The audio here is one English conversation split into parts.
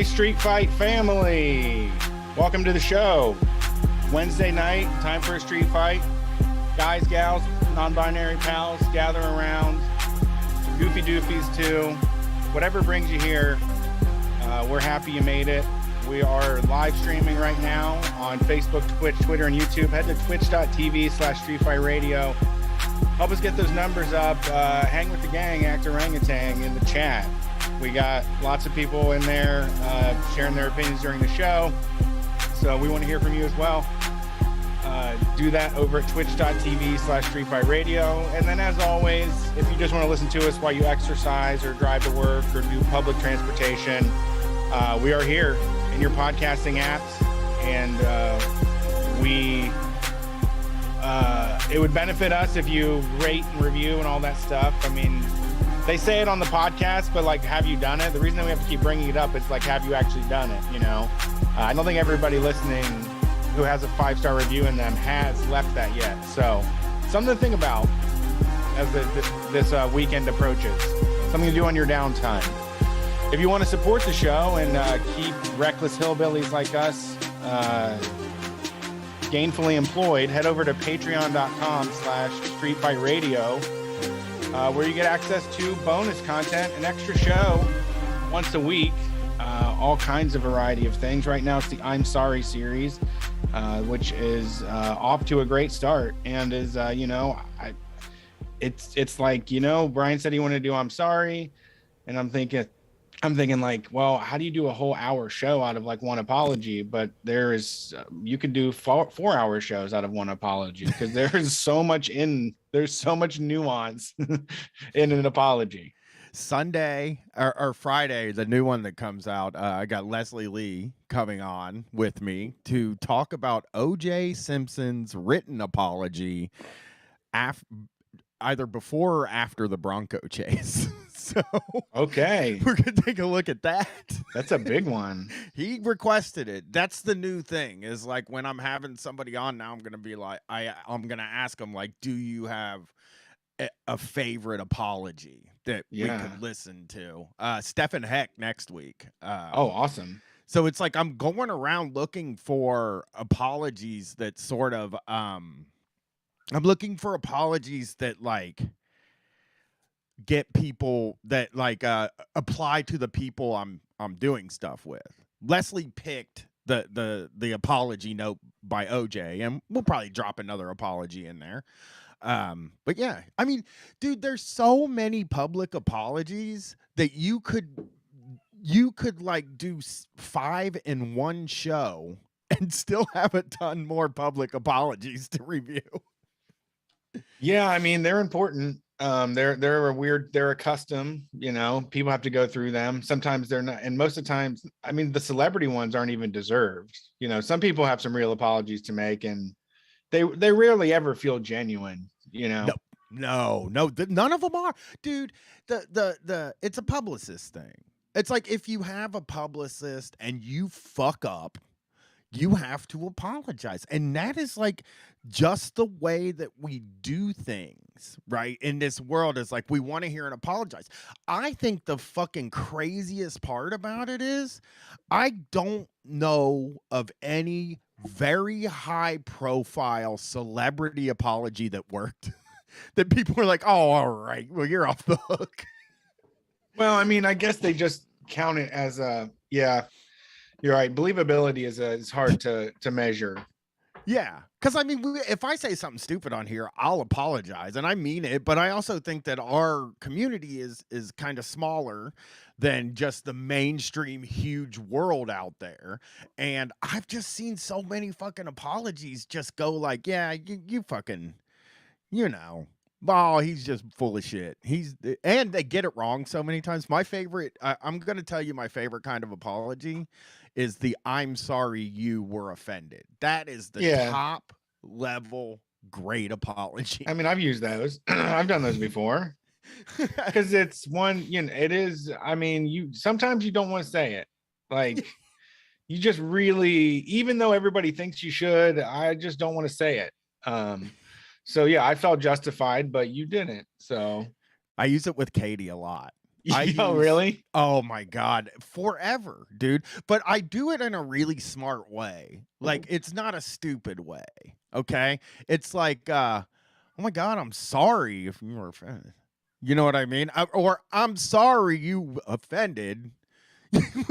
Hey, Street Fight family. Welcome to the show. Wednesday night, time for a street fight. Guys, gals, non-binary pals, gather around. Goofy doofies too. Whatever brings you here, we're happy you made it. We are live streaming right now on Facebook, Twitch, Twitter, and YouTube. Head to twitch.tv/streetfightradio. Help us get those numbers up. Hang with the gang, act orangutan in the chat. We got lots of people in there sharing their opinions during the show. So we want to hear from you as well. Do that over at twitch.tv/streetfightradio. And then as always, if you just want to listen to us while you exercise or drive to work or do public transportation, we are here in your podcasting apps. And it would benefit us if you rate and review and all that stuff. I mean, they say it on the podcast, but like, have you done it? The reason that we have to keep bringing it up is like, have you actually done it? You know, I don't think everybody listening who has a 5-star review in them has left that yet. So something to think about as this weekend approaches. Something to do on your downtime. If you want to support the show and keep reckless hillbillies like us gainfully employed, head over to patreon.com/streetfightradio, where you get access to bonus content, an extra show once a week, all kinds of variety of things. Right now it's the I'm Sorry series, which is off to a great start and is, it's like, Brian said he wanted to do I'm Sorry, and I'm thinking like, well, how do you do a whole hour show out of like one apology? But you could do 4-hour shows out of one apology, because there's so much nuance in an apology. Sunday or Friday, the new one that comes out, I got Leslie Lee coming on with me to talk about O.J. Simpson's written apology either before or after the Bronco chase. So okay, we're gonna take a look at that. That's a big one. He requested it. That's the new thing, is like when I'm having somebody on now, I'm gonna be like, I'm gonna ask them like, do you have a favorite apology that we could listen to? Stephen Heck next week. Awesome. So it's like I'm going around looking for apologies that sort of I'm looking for apologies that like get people that like apply to the people I'm doing stuff with. Leslie picked the apology note by OJ, and we'll probably drop another apology in there. But yeah, I mean, dude, there's so many public apologies that you could like do 5 in one show and still have a ton more public apologies to review. Yeah, I mean, they're important. They're a custom, people have to go through them. Sometimes they're not, and most of the times, I mean, the celebrity ones aren't even deserved. Some people have some real apologies to make, and they rarely ever feel genuine, No, none of them are, dude. It's a publicist thing. It's like, if you have a publicist and you fuck up, you have to apologize. And that is like just the way that we do things, right? In this world, is like, we want to hear an apologize. I think the fucking craziest part about it is I don't know of any very high profile celebrity apology that worked. That people were like, oh, all right, well, you're off the hook. Well, I mean, I guess they just count it as you're right. Believability is hard to measure. Yeah, because I mean, if I say something stupid on here, I'll apologize, and I mean it. But I also think that our community is kind of smaller than just the mainstream huge world out there. And I've just seen so many fucking apologies just go like, yeah, you fucking, oh, he's just full of shit. And they get it wrong so many times. My favorite, I'm going to tell you, my favorite kind of apology is the I'm sorry you were offended. That is the top level great apology. I mean, I've used those. I've done those before. Because it's one, it is, I mean, sometimes you don't want to say it. Like, you just really, even though everybody thinks you should, I just don't want to say it. So yeah, I felt justified, but you didn't. So I use it with Katie a lot. Oh, really? Oh my God, forever, dude. But I do it in a really smart way. Like, it's not a stupid way. Okay. It's like, oh my God, I'm sorry if you were offended. You know what I mean? Or I'm sorry you offended.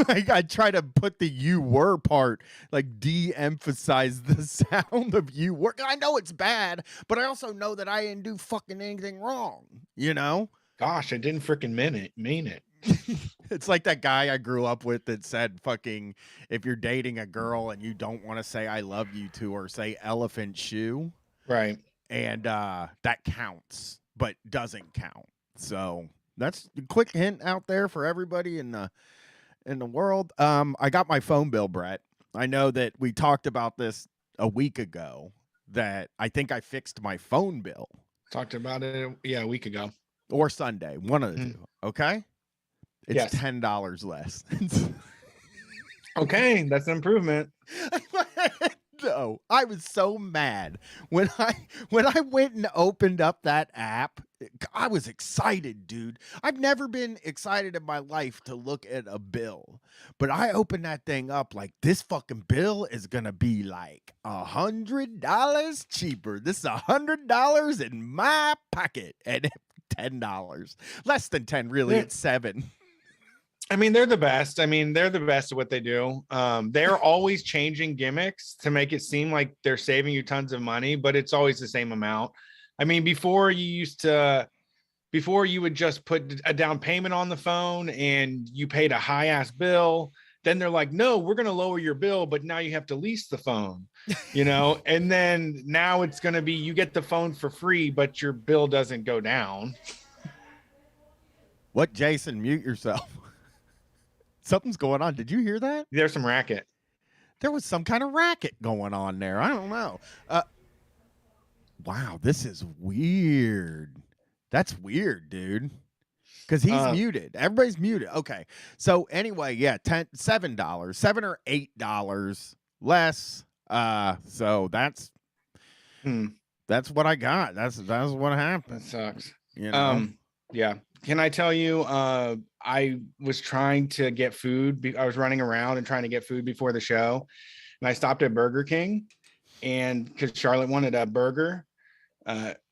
Like, I try to put the you were part, like de-emphasize the sound of you were. I know it's bad, but I also know that I didn't do fucking anything wrong, you know? Gosh, I didn't freaking mean it. It's like that guy I grew up with that said fucking, if you're dating a girl and you don't want to say I love you to her, say elephant shoe. Right. And that counts, but doesn't count. So that's a quick hint out there for everybody in the world. I got my phone bill, Brett. I know that we talked about this a week ago, that I think I fixed my phone bill. Talked about it, yeah, a week ago. Or Sunday, one of the two. Okay? It's Yes. $10 less. Okay, that's an improvement. No, I was so mad when I went and opened up that app. I was excited, dude. I've never been excited in my life to look at a bill, but I opened that thing up like, this fucking bill is gonna be like $100 cheaper. This is $100 in my pocket, and $10, less than 10. Really, it's 7. I mean, they're the best. I mean, they're the best at what they do. They're always changing gimmicks to make it seem like they're saving you tons of money, but it's always the same amount. I mean, before you would just put a down payment on the phone and you paid a high ass bill. Then they're like, no, we're going to lower your bill, but now you have to lease the phone, you know? And then now it's going to be, you get the phone for free, but your bill doesn't go down. What, Jason? Mute yourself. Something's going on. Did you hear that? There's some racket. There was some kind of racket going on there. I don't know. Wow, this is weird. That's weird, dude. Because he's muted. Everybody's muted. Okay. So anyway, yeah, $7, $7 or $8 less. So that's what I got. That's what happened. That sucks. You know? Yeah. Can I tell you, I was trying to get food. I was running around and trying to get food before the show. And I stopped at Burger King, and because Charlotte wanted a burger,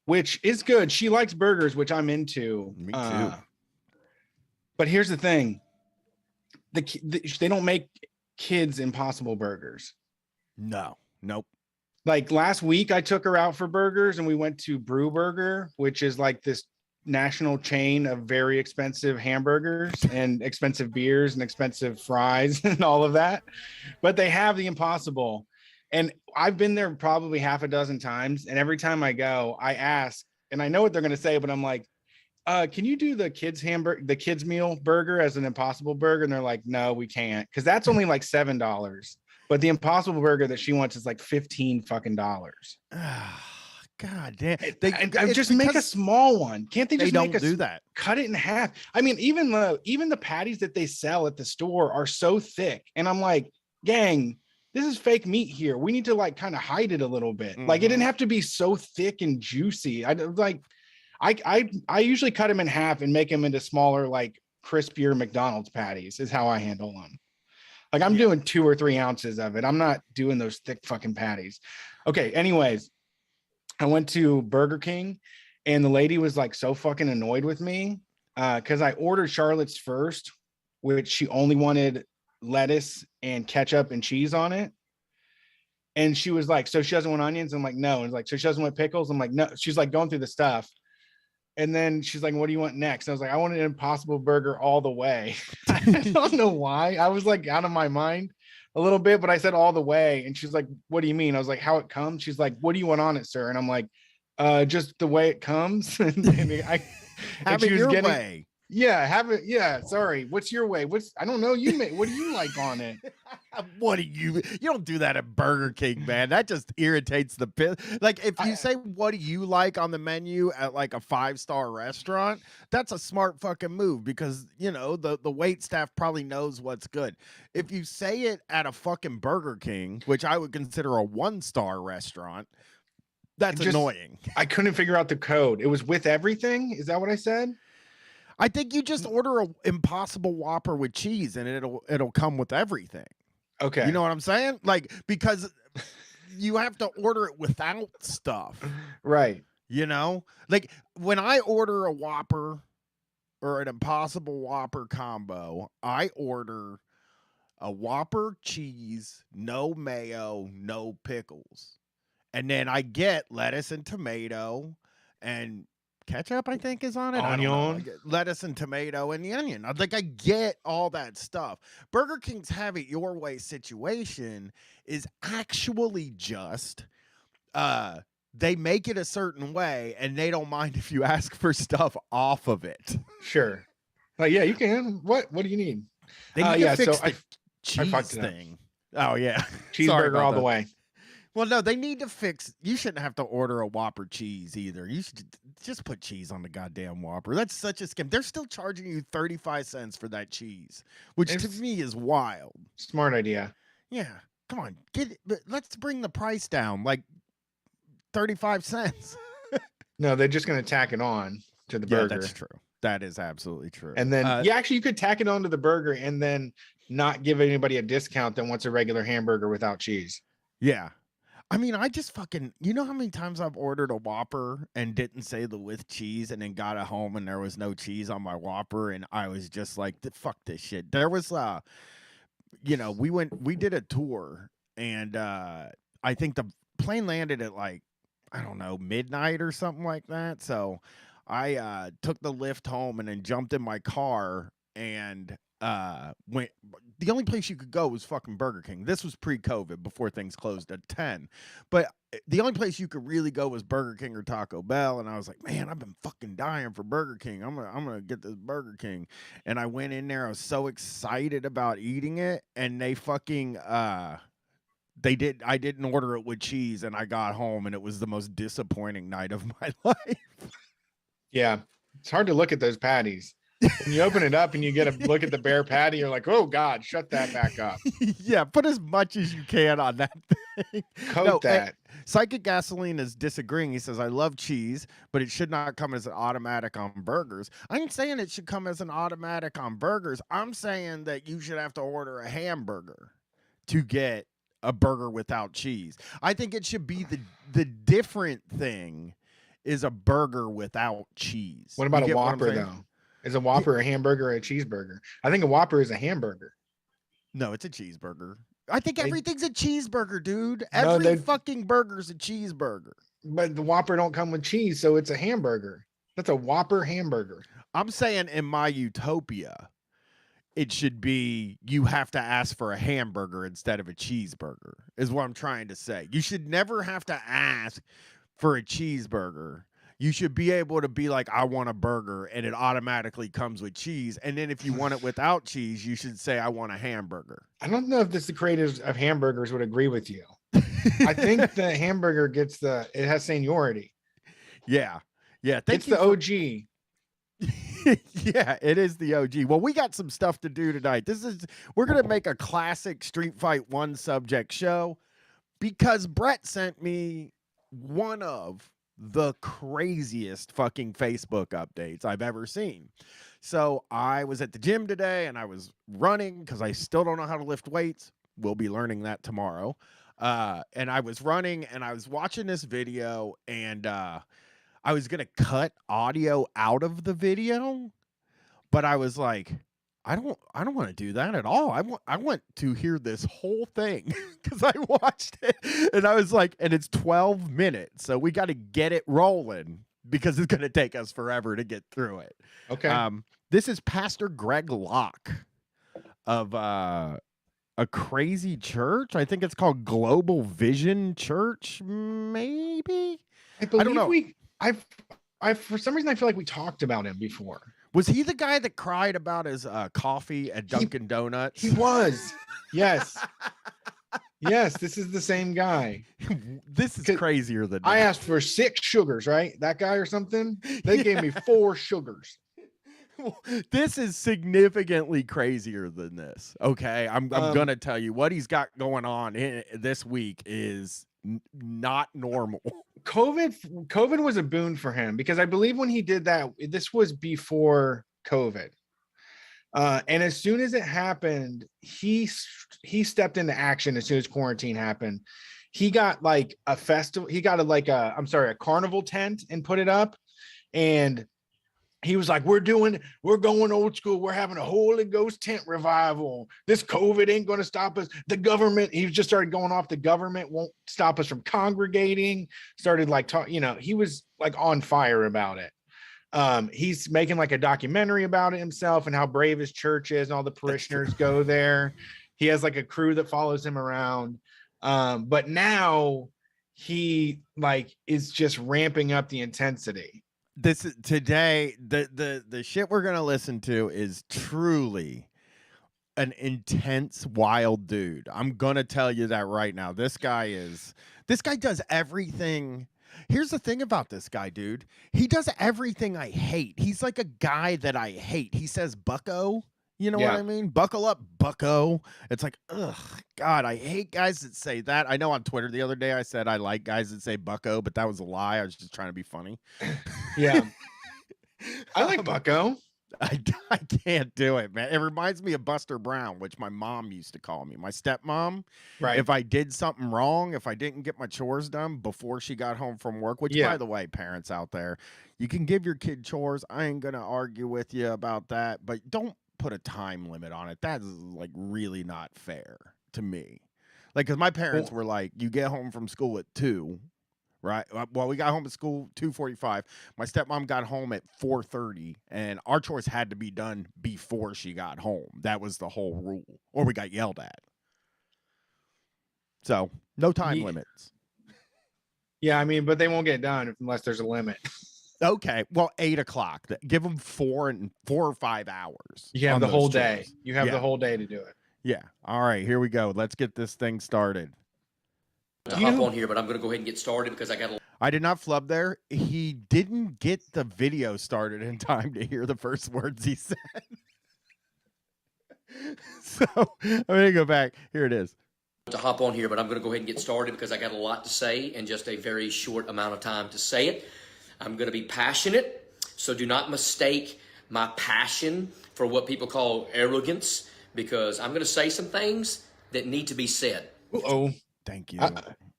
which is good. She likes burgers, which I'm into. Me too. But here's the thing. They don't make kids Impossible burgers. No. Nope. Like last week, I took her out for burgers and we went to Brew Burger, which is like this national chain of very expensive hamburgers and expensive beers and expensive fries and all of that. But they have the Impossible. And I've been there probably half a dozen times. And every time I go, I ask, and I know what they're going to say, but I'm like, can you do the kids meal burger as an Impossible burger? And they're like, no, we can't. Cause that's only like $7. But the Impossible burger that she wants is like $15 fucking. God damn! Just make a small one. Can't they just do that? Cut it in half. I mean, even the patties that they sell at the store are so thick, and I'm like, gang, this is fake meat here. We need to like kind of hide it a little bit. Like it didn't have to be so thick and juicy. I usually cut them in half and make them into smaller, like crispier McDonald's patties. Is how I handle them. Like I'm doing 2 or 3 ounces of it. I'm not doing those thick fucking patties. Okay. Anyways. I went to Burger King and the lady was like so fucking annoyed with me because I ordered Charlotte's first, which she only wanted lettuce and ketchup and cheese on it. And she was like, so she doesn't want onions? I'm like, no. And like, so she doesn't want pickles? I'm like, no. She's like going through the stuff. And then she's like, what do you want next? And I was like, I want an Impossible burger all the way. I don't know why. I was like out of my mind a little bit, but I said all the way. And she's like, what do you mean? I was like, how it comes? She's like, what do you want on it, sir? And I'm like, just the way it comes. and have it your way. Yeah, have it. Yeah, sorry. What's your way? I don't know. What do you like on it? You don't do that at Burger King, man. That just irritates the piss. Like if you say, what do you like on the menu at like a 5-star restaurant? That's a smart fucking move because, you know, the wait staff probably knows what's good. If you say it at a fucking Burger King, which I would consider a 1-star restaurant, that's annoying. I couldn't figure out the code. It was with everything. Is that what I said? I think you just order a Impossible Whopper with cheese, and it'll come with everything. Okay. You know what I'm saying? Like, because you have to order it without stuff. Right. You know, like when I order a Whopper or an Impossible Whopper combo, I order a Whopper cheese, no mayo, no pickles. And then I get lettuce and tomato and ketchup, I think, is on it. I don't know. I get lettuce and tomato and the onion. I get all that stuff. Burger King's have it your way situation is actually just they make it a certain way and they don't mind if you ask for stuff off of it. Sure. Yeah, you can. What do you need? They need to fix so the cheese thing. Oh yeah. Cheeseburger all the way. Well, no, they need to fix. You shouldn't have to order a Whopper cheese either. You should just put cheese on the goddamn Whopper. That's such a scam. They're still charging you 35 cents for that cheese, which to me is wild. Smart idea. Yeah, come on, get it. But let's bring the price down, like 35 cents. No, they're just going to tack it on to the burger. That's true. That is absolutely true. And then, actually, you could tack it onto the burger and then not give anybody a discount that wants a regular hamburger without cheese. Yeah. I mean, I just fucking, you know how many times I've ordered a Whopper and didn't say the with cheese and then got it home and there was no cheese on my Whopper and I was just like, fuck this shit. There was, we did a tour and I think the plane landed at like, I don't know, midnight or something like that. So I took the lift home and then jumped in my car and went. The only place you could go was fucking Burger King. This was pre-COVID, before things closed at 10. But the only place you could really go was Burger King or Taco Bell. And I was like, man, I've been fucking dying for Burger King. I'm gonna get this Burger King. And I went in there. I was so excited about eating it, and they fucking I didn't order it with cheese, and I got home, and it was the most disappointing night of my life. Yeah, it's hard to look at those patties. When you open it up and you get a look at the bare patty, you're like, oh God, shut that back up. Yeah, put as much as you can on that thing. Coat that. Psychic Gasoline is disagreeing. He says, I love cheese, but it should not come as an automatic on burgers. I ain't saying it should come as an automatic on burgers. I'm saying that you should have to order a hamburger to get a burger without cheese. I think it should be the different thing is a burger without cheese. What about a Whopper though? Is a Whopper a hamburger or a cheeseburger? I think a Whopper is a hamburger. No, it's a cheeseburger. I think everything's a cheeseburger, dude. Every fucking burger's a cheeseburger. But the Whopper don't come with cheese, so it's a hamburger. That's a Whopper hamburger. I'm saying in my utopia, it should be you have to ask for a hamburger instead of a cheeseburger, is what I'm trying to say. You should never have to ask for a cheeseburger. You should be able to be like, I want a burger, and it automatically comes with cheese. And then if you want it without cheese, you should say, I want a hamburger. I don't know if the creators of hamburgers would agree with you. I think the hamburger it has seniority. Yeah. Yeah. It's the OG. Yeah, it is the OG. Well, we got some stuff to do tonight. We're going to make a classic Street Fight 1 subject show because Brett sent me one of the craziest fucking Facebook updates I've ever seen. So I was at the gym today and I was running because I still don't know how to lift weights. We'll be learning that tomorrow. And I was running and I was watching this video and I was going to cut audio out of the video, but I was like, I don't want to do that at all. I want to hear this whole thing because I watched it and I was like, and it's 12 minutes. So we got to get it rolling because it's going to take us forever to get through it. Okay. This is Pastor Greg Locke of a crazy church. I think it's called Global Vision Church. Maybe. I don't know. I for some reason, I feel like we talked about him before. Was he the guy that cried about his coffee at Dunkin' Donuts? He was. Yes. Yes, this is the same guy. This is crazier than I asked for 6 sugars, right? That guy or something? They gave me 4 sugars. This is significantly crazier than this. Okay, I'm gonna tell you what he's got going on this week is not normal. COVID was a boon for him because I believe when he did that, this was before COVID. And as soon as it happened, he stepped into action. As soon as quarantine happened, he got like a festival. He got a carnival tent and put it up. And he was like, we're going old school. We're having a Holy Ghost tent revival. This COVID ain't going to stop us. The government, he just started going off. The government won't stop us from congregating. Started like, he was like on fire about it. He's making like a documentary about it himself and how brave his church is and all the parishioners go there. He has like a crew that follows him around. But now he like is just ramping up the intensity. This is today, the shit we're gonna listen to is truly an intense, wild dude. I'm gonna tell you that right now. This guy does everything. Here's the thing about this guy, dude. He does everything I hate. He's like a guy that I hate. He says bucko. You know what I mean? Buckle up, bucko. It's like, ugh, God, I hate guys that say that. I know on Twitter the other day I said I like guys that say bucko, but that was a lie. I was just trying to be funny. Yeah. I like bucko. I can't do it, man. It reminds me of Buster Brown, which my mom used to call me. My stepmom. Right. If I did something wrong, if I didn't get my chores done before she got home from work, which, by the way, parents out there, you can give your kid chores. I ain't going to argue with you about that, but don't put a time limit on it. That's like really not fair to me. Like, because my parents were like, you get home from school at 2. Right. Well, we got home at school 2:45. My stepmom got home at 4:30, and our chores had to be done before she got home. That was the whole rule, or we got yelled at. So no time limits. Yeah, I mean, but they won't get done unless there's a limit. Okay, well, 8 o'clock. Give them 4 or 5 hours. You have the whole day. You have the whole day to do it. Yeah. All right, here we go. Let's get this thing started. To hop on here, but I'm going to go ahead and get started because I did not flub there. He didn't get the video started in time to hear the first words he said. So I'm going to go back. Here it is. To hop on here, but I'm going to go ahead and get started because I got a lot to say in just a very short amount of time to say it. I'm going to be passionate, so do not mistake my passion for what people call arrogance, because I'm going to say some things that need to be said. Uh-oh. Thank you.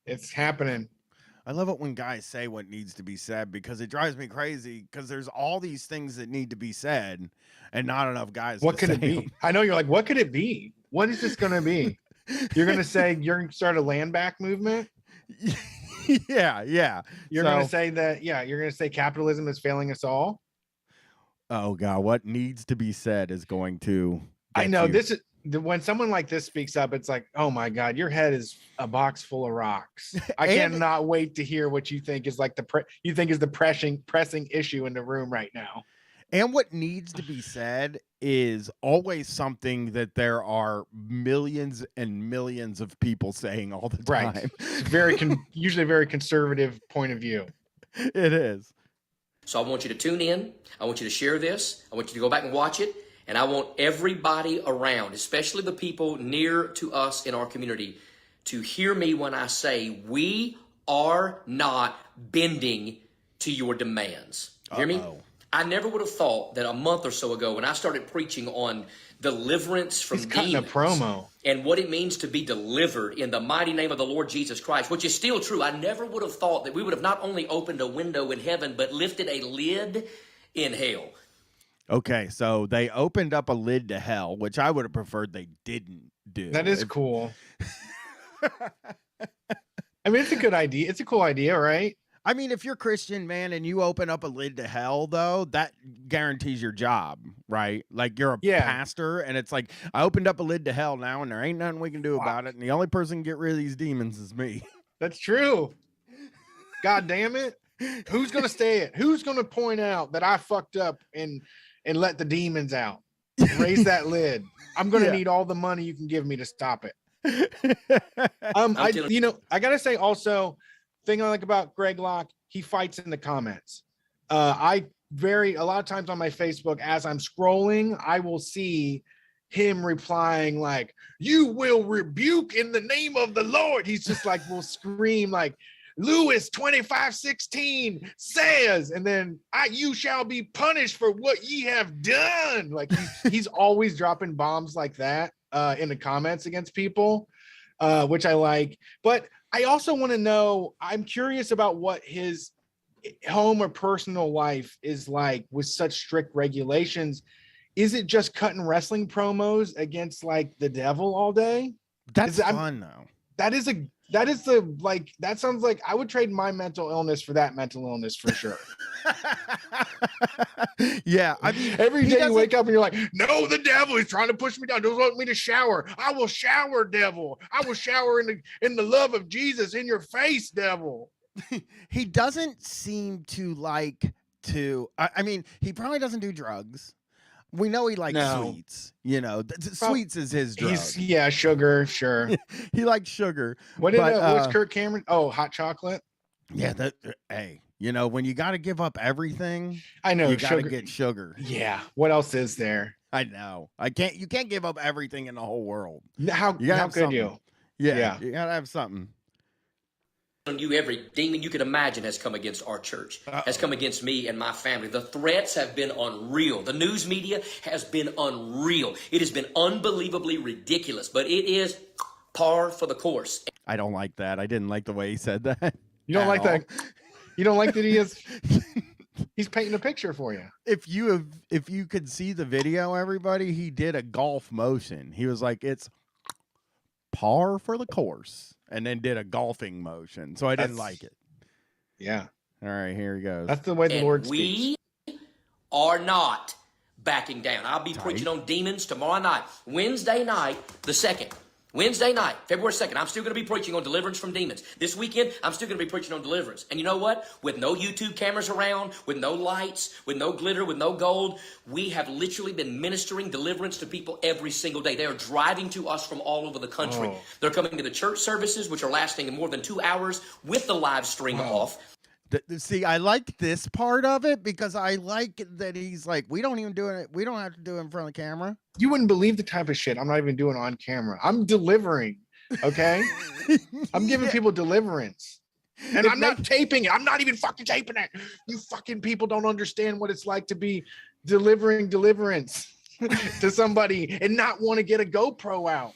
It's happening. I love it when guys say what needs to be said because it drives me crazy because there's all these things that need to be said and not enough guys. What could it be? Them. I know you're like, what could it be? What is this going to be? You're going to say you're going to start a land back movement? Yeah. You're going to say that, you're going to say capitalism is failing us all? Oh, God. What needs to be said is going to... I know. This is... When someone like this speaks up, it's like, oh my God, your head is a box full of rocks. I cannot wait to hear what you think is like the pressing issue in the room right now. And what needs to be said is always something that there are millions and millions of people saying all the time. Right. It's usually a very conservative point of view. It is. So I want you to tune in. I want you to share this. I want you to go back and watch it. And I want everybody around, especially the people near to us in our community, to hear me when I say we are not bending to your demands. Hear me? I never would have thought that a month or so ago when I started preaching on deliverance from demons, a promo, and what it means to be delivered in the mighty name of the Lord Jesus Christ, which is still true. I never would have thought that we would have not only opened a window in heaven, but lifted a lid in hell. Okay, so they opened up a lid to hell, which I would have preferred they didn't do. That is cool. I mean, it's a good idea. It's a cool idea, right? I mean, if you're Christian, man, and you open up a lid to hell, though, that guarantees your job, right? Like you're a pastor, and it's like, I opened up a lid to hell now, and there ain't nothing we can do about it, and the only person can get rid of these demons is me. That's true. God damn it. Who's going to stay it? Who's going to point out that I fucked up and let the demons out? Raise that lid. I'm going to need all the money you can give me to stop it. I got to say also, thing I like about Greg Locke, he fights in the comments. A lot of times on my Facebook, as I'm scrolling, I will see him replying like, "You will rebuke in the name of the Lord." He's just like, will scream like, Lewis 25:16 says, and then you shall be punished for what ye have done. Like he's always dropping bombs like that in the comments against people, which I like. But I also want to know, I'm curious about what his home or personal life is like with such strict regulations. Is it just cutting wrestling promos against like the devil all day? That's fun though. That sounds like I would trade my mental illness for that mental illness for sure. Yeah, I mean, every day you wake up and you're like, no, the devil is trying to push me down. Don't want me to shower. I will shower, devil. I will shower in the love of Jesus in your face, devil. He doesn't seem to like to. I mean, he probably doesn't do drugs. We know he likes sweets. You know, sweets is his drug. Sugar, sure. He likes sugar. What was Kirk Cameron? Oh, hot chocolate. Yeah, hey, you know, when you got to give up everything, I know you got to get sugar. Yeah. What else is there? I know. You can't give up everything in the whole world. How could you? Yeah, you gotta have something. Every demon you could imagine has come against our church, has come against me and my family. The threats have been unreal. The news media has been unreal. It has been unbelievably ridiculous, but it is par for the course. I don't like that. I didn't like the way he said that. You don't like that? You don't like that he's painting a picture for you. If you could see the video, everybody, he did a golf motion. He was like, it's par for the course. And then did a golfing motion. So I didn't like it. Yeah. All right, here he goes. That's the way the Lord speaks. We are not backing down. I'll be preaching on demons tomorrow night. Wednesday night, the 2nd. Wednesday night, February 2nd, I'm still going to be preaching on deliverance from demons. This weekend, I'm still going to be preaching on deliverance. And you know what? With no YouTube cameras around, with no lights, with no glitter, with no gold, we have literally been ministering deliverance to people every single day. They are driving to us from all over the country. They're coming to the church services, which are lasting more than 2 hours with the live stream off. See, I like this part of it because I like that he's like, we don't even do it. We don't have to do it in front of the camera. You wouldn't believe the type of shit I'm not even doing on camera. I'm delivering. Okay. I'm giving people deliverance. And I'm not taping it. I'm not even fucking taping it. You fucking people don't understand what it's like to be delivering deliverance to somebody and not want to get a GoPro out.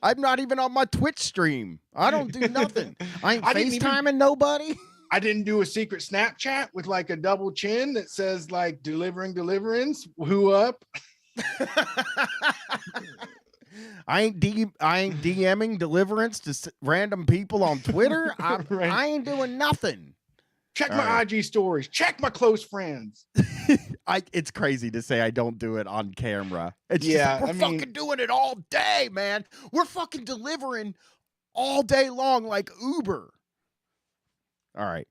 I'm not even on my Twitch stream. I don't do nothing. I ain't FaceTiming nobody. I didn't do a secret Snapchat with like a double chin that says like delivering deliverance. Who up? I ain't DMing deliverance to random people on Twitter. I ain't doing nothing. Check my IG stories. Check my close friends. It's crazy to say I don't do it on camera. It's we're fucking doing it all day, man. We're fucking delivering all day long like Uber. All right.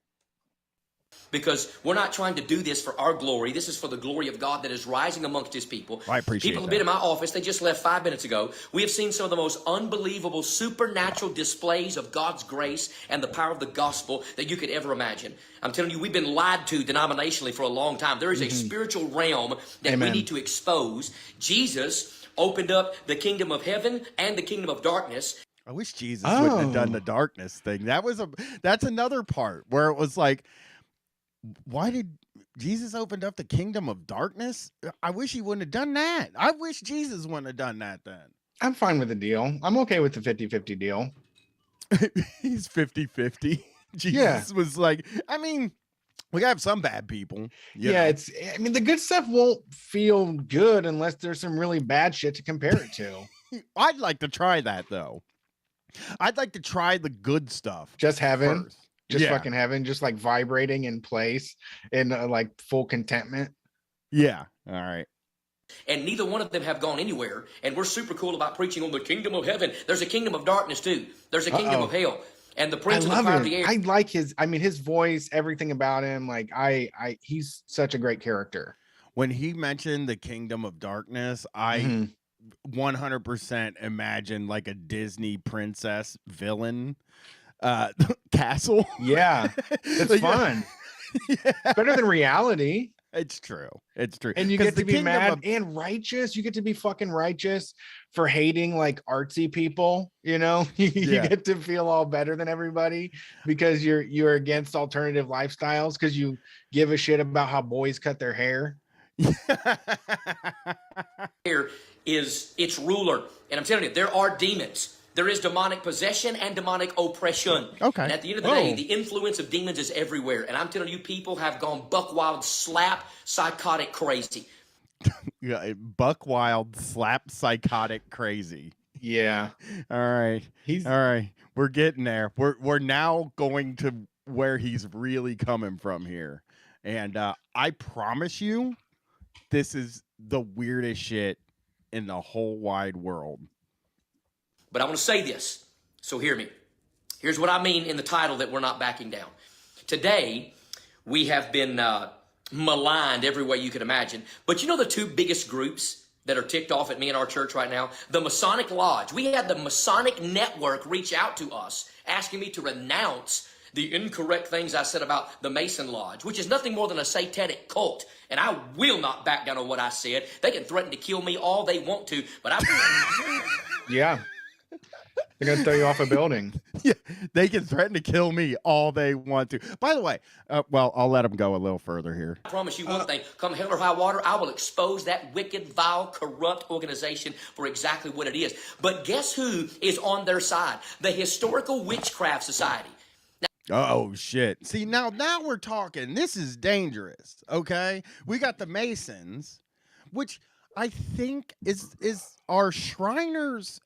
Because we're not trying to do this for our glory. This is for the glory of God that is rising amongst his people. I appreciate People have been in my office. They just left 5 minutes ago. We have seen some of the most unbelievable supernatural displays of God's grace and the power of the gospel that you could ever imagine. I'm telling you, we've been lied to denominationally for a long time. There is a spiritual realm that we need to expose. Jesus opened up the kingdom of heaven and the kingdom of darkness. I wish Jesus wouldn't have done the darkness thing. That's another part where it was like, why did Jesus opened up the kingdom of darkness? I wish he wouldn't have done that. I wish Jesus wouldn't have done that then. I'm fine with the deal. I'm okay with the 50-50 deal. He's 50-50. Jesus was like, I mean, we have some bad people. The good stuff won't feel good unless there's some really bad shit to compare it to. I'd like to try that though. I'd like to try the good stuff. Just heaven. First. Just fucking heaven, just like vibrating in place in like full contentment. Yeah. All right. And neither one of them have gone anywhere. And we're super cool about preaching on the kingdom of heaven. There's a kingdom of darkness too. There's a kingdom of hell. And the prince of the power of the air. I like his voice, everything about him. Like he's such a great character. When he mentioned the kingdom of darkness, I 100% imagine like a Disney princess villain castle. Yeah, it's fun. Better than reality. It's true. And you get to be mad and righteous. You get to be fucking righteous for hating like artsy people, you know. You Yeah. get to feel all better than everybody because you're against alternative lifestyles because you give a shit about how boys cut their hair. Here is its ruler. And I'm telling you, there are demons. There is demonic possession and demonic oppression. Okay. And at the end of the day, Oh. the influence of demons is everywhere. And I'm telling you, people have gone buck wild, slap, psychotic, crazy. Yeah, buck wild, slap, psychotic, crazy. Yeah. All right. He's All right. We're getting there. We're now going to where he's really coming from here. And I promise you, this is the weirdest shit in the whole wide world. But I want to say this, so hear me. Here's what I mean in the title that we're not backing down. Today, we have been maligned every way you could imagine. But you know the two biggest groups that are ticked off at me in our church right now? The Masonic Lodge. We had the Masonic Network reach out to us asking me to renounce the incorrect things I said about the Mason Lodge, which is nothing more than a satanic cult. And I will not back down on what I said. They can threaten to kill me all they want to, but I... yeah. They're going to throw you off a building. Yeah, they can threaten to kill me all they want to. By the way, well, I'll let them go a little further here. I promise you one thing, come hell or high water, I will expose that wicked, vile, corrupt organization for exactly what it is. But guess who is on their side? The Historical Witchcraft Society. Oh shit. See, now we're talking. This is dangerous. Okay? We got the Masons, which I think is our Shriners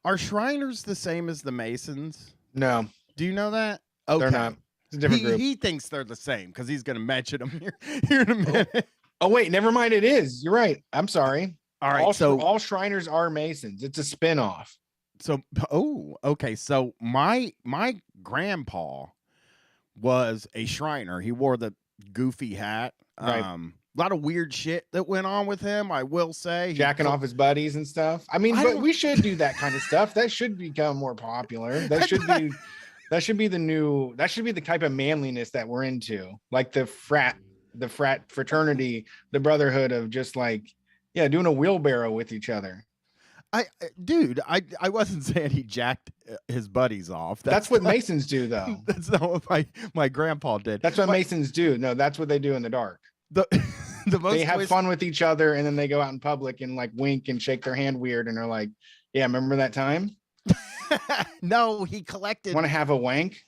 are Shriners the same as the Masons? No. Do you know that? Okay. They're not. It's a different group. He thinks they're the same because he's going to mention them here in a minute. Oh, wait, never mind. It is. You're right. I'm sorry. All right. All Shriners are Masons. It's a spinoff. So, okay. So my grandpa was a Shriner. He wore the goofy hat. Right. A lot of weird shit that went on with him, I will say. Jacking off his buddies and stuff. I mean, but we should do that kind of stuff. That should become more popular. That should be the type of manliness that we're into. Like the frat fraternity, the brotherhood of just like, yeah, doing a wheelbarrow with each other. I wasn't saying he jacked his buddies off. That's what Masons do, though. That's not what my grandpa did. That's what Masons do. No, that's what they do in the dark. They have fun with each other, and then they go out in public and like wink and shake their hand weird, and they're like, "Yeah, remember that time?" No, he collected. Want to have a wank?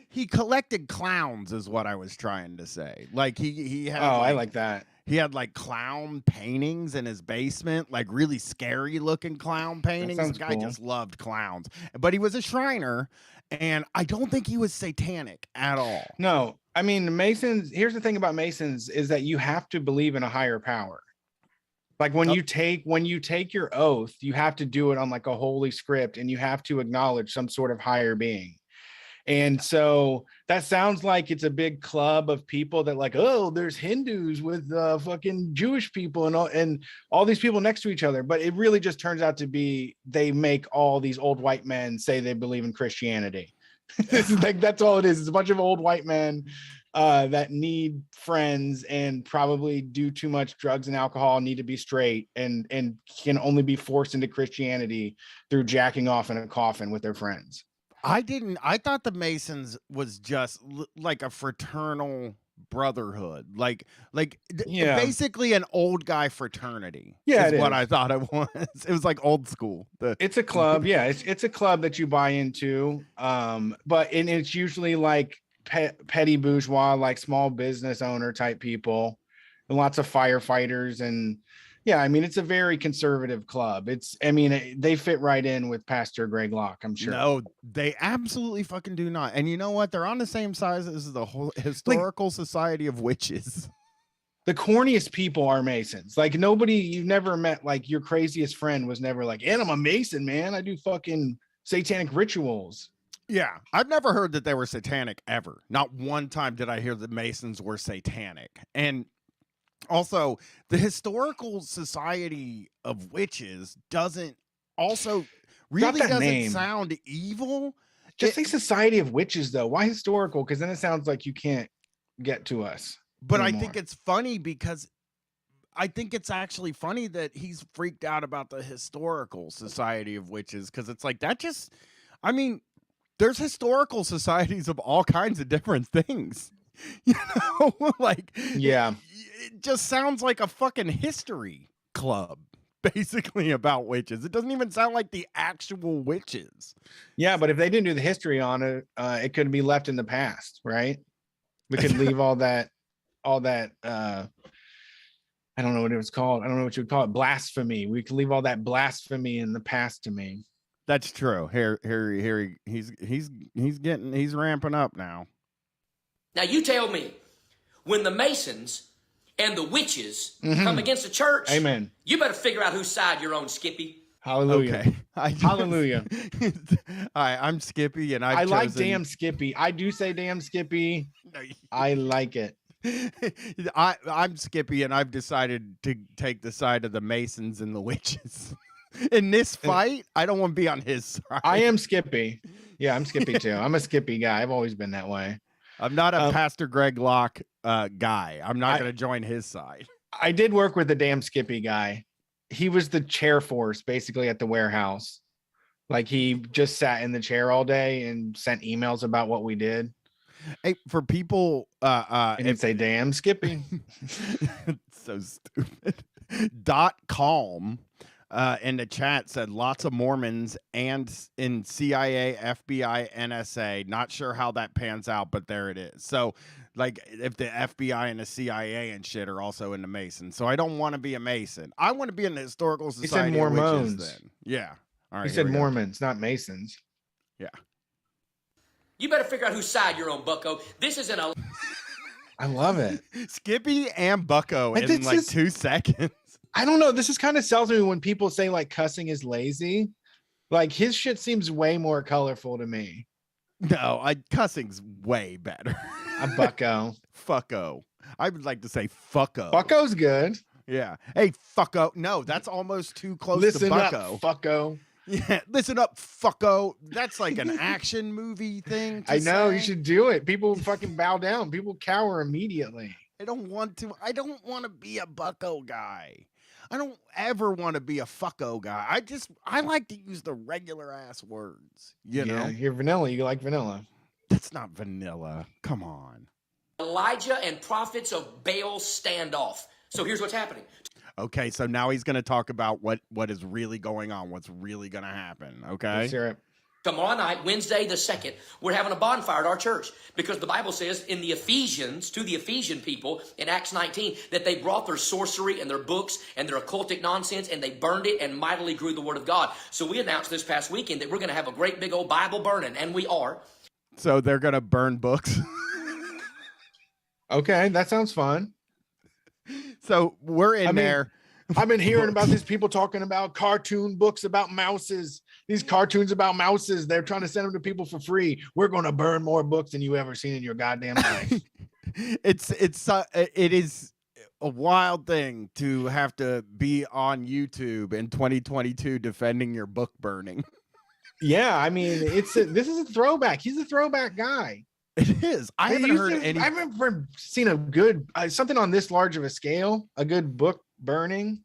He collected clowns, is what I was trying to say. Like he had. Oh, I like that. He had like clown paintings in his basement, like really scary looking clown paintings. The guy just loved clowns, but he was a Shriner, and I don't think he was satanic at all. No, I mean, Masons, here's the thing about Masons is that you have to believe in a higher power. Like when you take your oath, you have to do it on like a holy script, and you have to acknowledge some sort of higher being. And so that sounds like it's a big club of people that like, oh, there's Hindus with fucking Jewish people and all these people next to each other. But it really just turns out to be they make all these old white men say they believe in Christianity. Like that's all it is. It's a bunch of old white men that need friends and probably do too much drugs and alcohol, need to be straight, and can only be forced into Christianity through jacking off in a coffin with their friends. I thought the Masons was just like a fraternal brotherhood, like basically an old guy fraternity. Yeah, is what I thought it was. It was like old school. It's a club. Yeah, it's a club that you buy into. But it's usually like petty bourgeois, like small business owner type people, and lots of firefighters. And yeah, I mean, it's a very conservative club. They fit right in with Pastor Greg Locke, I'm sure. No, they absolutely fucking do not. And you know what? They're on the same size as the whole Historical Society of Witches. The corniest people are Masons. Like you've never met, like your craziest friend was never like, and I'm a Mason, man. I do fucking satanic rituals. Yeah, I've never heard that they were satanic ever. Not one time did I hear the Masons were satanic. And also, the Historical Society of Witches doesn't sound evil. Just say Society of Witches, though. Why historical? Because then it sounds like you can't get to us. But anymore. I think it's funny because I think it's actually funny that he's freaked out about the historical society of witches, because it's like that just, I mean, there's historical societies of all kinds of different things. You know, like Yeah. it just sounds like a fucking history club, basically, about witches. It doesn't even sound like the actual witches. Yeah, but if they didn't do the history on it, it could be left in the past, right? We could leave all that I don't know what it was called. I don't know what you would call it. Blasphemy. We could leave all that blasphemy in the past to me. That's true. Here, he's ramping up now. Now you tell me, when the Masons and the witches come against the church, Amen. You better figure out whose side you're on, Skippy. Hallelujah. Okay. Hallelujah. Hi, I'm Skippy, and I like damn Skippy. I do say damn Skippy. I like it. I'm Skippy, and I've decided to take the side of the Masons and the witches. In this fight, I don't want to be on his side. I am Skippy. Yeah, I'm Skippy too. I'm a Skippy guy. I've always been that way. I'm not a Pastor Greg Locke guy. I'm not going to join his side. I did work with the damn Skippy guy. He was the chair force basically at the warehouse. Like he just sat in the chair all day and sent emails about what we did. Hey, for people, and he'd say, "Damn Skippy." So stupid. .com in the chat said lots of Mormons and in CIA, FBI, NSA. Not sure how that pans out, but there it is. So, like, if the FBI and the CIA and shit are also in the Mason, so I don't want to be a Mason. I want to be in the historical society. He said Mormons. Of witches, then. Yeah. All right. He said Mormons, not Masons. Yeah. You better figure out whose side you're on, Bucko. This isn't a... I love it. Skippy and Bucko But in like 2 seconds. I don't know. This just kind of sells me when people say like cussing is lazy. Like his shit seems way more colorful to me. No, cussing's way better. A Bucko. Fucko. I would like to say fucko. Bucko's good. Yeah. Hey, fucko. No, that's almost too close Listen to Bucko. up, fucko. Yeah, listen up, fucko. That's like an action movie thing. I know, you should do it. People fucking bow down. People cower immediately. I don't want to. I don't want to be a Bucko guy. I don't ever want to be a fucko guy. I like to use the regular ass words. You know, you're vanilla. You like vanilla. That's not vanilla. Come on. Elijah and prophets of Baal standoff. So here's what's happening. Okay, so now he's going to talk about what is really going on, what's really going to happen, okay? Let's hear it. Tomorrow night, Wednesday the 2nd, we're having a bonfire at our church because the Bible says in the Ephesians, to the Ephesian people in Acts 19, that they brought their sorcery and their books and their occultic nonsense and they burned it and mightily grew the word of God. So we announced this past weekend that we're going to have a great big old Bible burning, and we are. So they're going to burn books? Okay, that sounds fun. So we're in there. I've been hearing about these people talking about cartoon books about mouses. These cartoons about mouses, they're trying to send them to people for free. We're going to burn more books than you ever seen in your goddamn life. It is a wild thing to have to be on YouTube in 2022 defending your book burning. Yeah, I mean, this is a throwback. He's a throwback guy. It is. I haven't seen a good something on this large of a scale, a good book burning.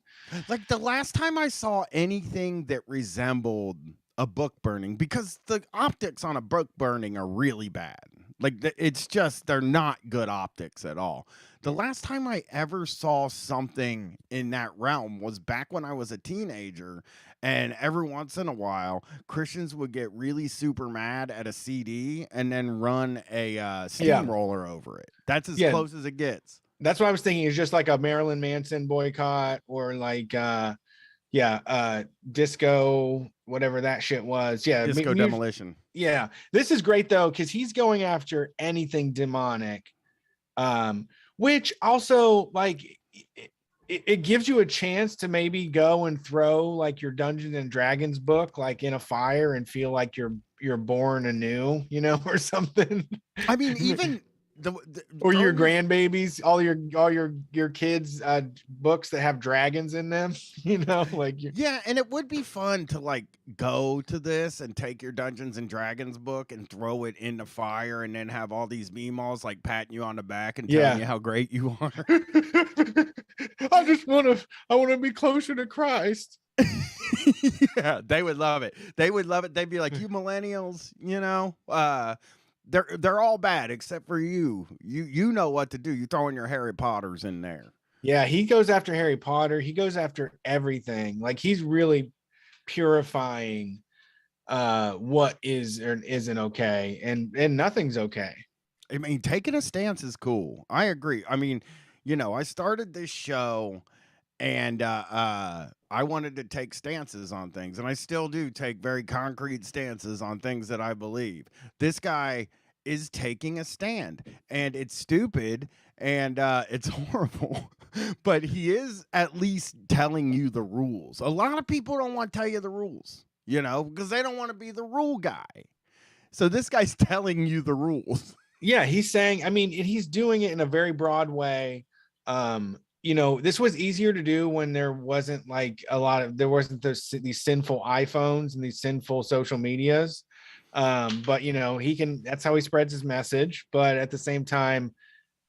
Like the last time I saw anything that resembled a book burning, because the optics on a book burning are really bad. Like it's just, they're not good optics at all. The last time I ever saw something in that realm was back when I was a teenager, and every once in a while, Christians would get really super mad at a CD and then run a steamroller over it. That's as close as it gets. That's what I was thinking. Is just like a Marilyn Manson boycott, or like disco, whatever that shit was. Yeah, disco demolition. Yeah, this is great though, because he's going after anything demonic, which also like it gives you a chance to maybe go and throw like your Dungeons and Dragons book like in a fire and feel like you're born anew, you know, or something. I mean, Or your grandbabies, all your kids' books that have dragons in them, Yeah, and it would be fun to like go to this and take your Dungeons and Dragons book and throw it in the fire, and then have all these meemaws like patting you on the back and telling you how great you are. I want to be closer to Christ. Yeah, they would love it. They would love it. They'd be like, you millennials, they're all bad except for you. You know what to do. You throwing your Harry Potters in there. Yeah, he goes after Harry Potter. He goes after everything. Like, he's really purifying what is or isn't okay, and nothing's okay. I mean, taking a stance is cool. I agree. I mean, I started this show and I wanted to take stances on things, and I still do take very concrete stances on things that I believe. This guy is taking a stand, and it's stupid and it's horrible, but he is at least telling you the rules. A lot of people don't want to tell you the rules, because they don't want to be the rule guy. So this guy's telling you the rules. Yeah, he's saying, I mean, he's doing it in a very broad way. This was easier to do when there wasn't these sinful iPhones and these sinful social medias. But that's how he spreads his message. But at the same time,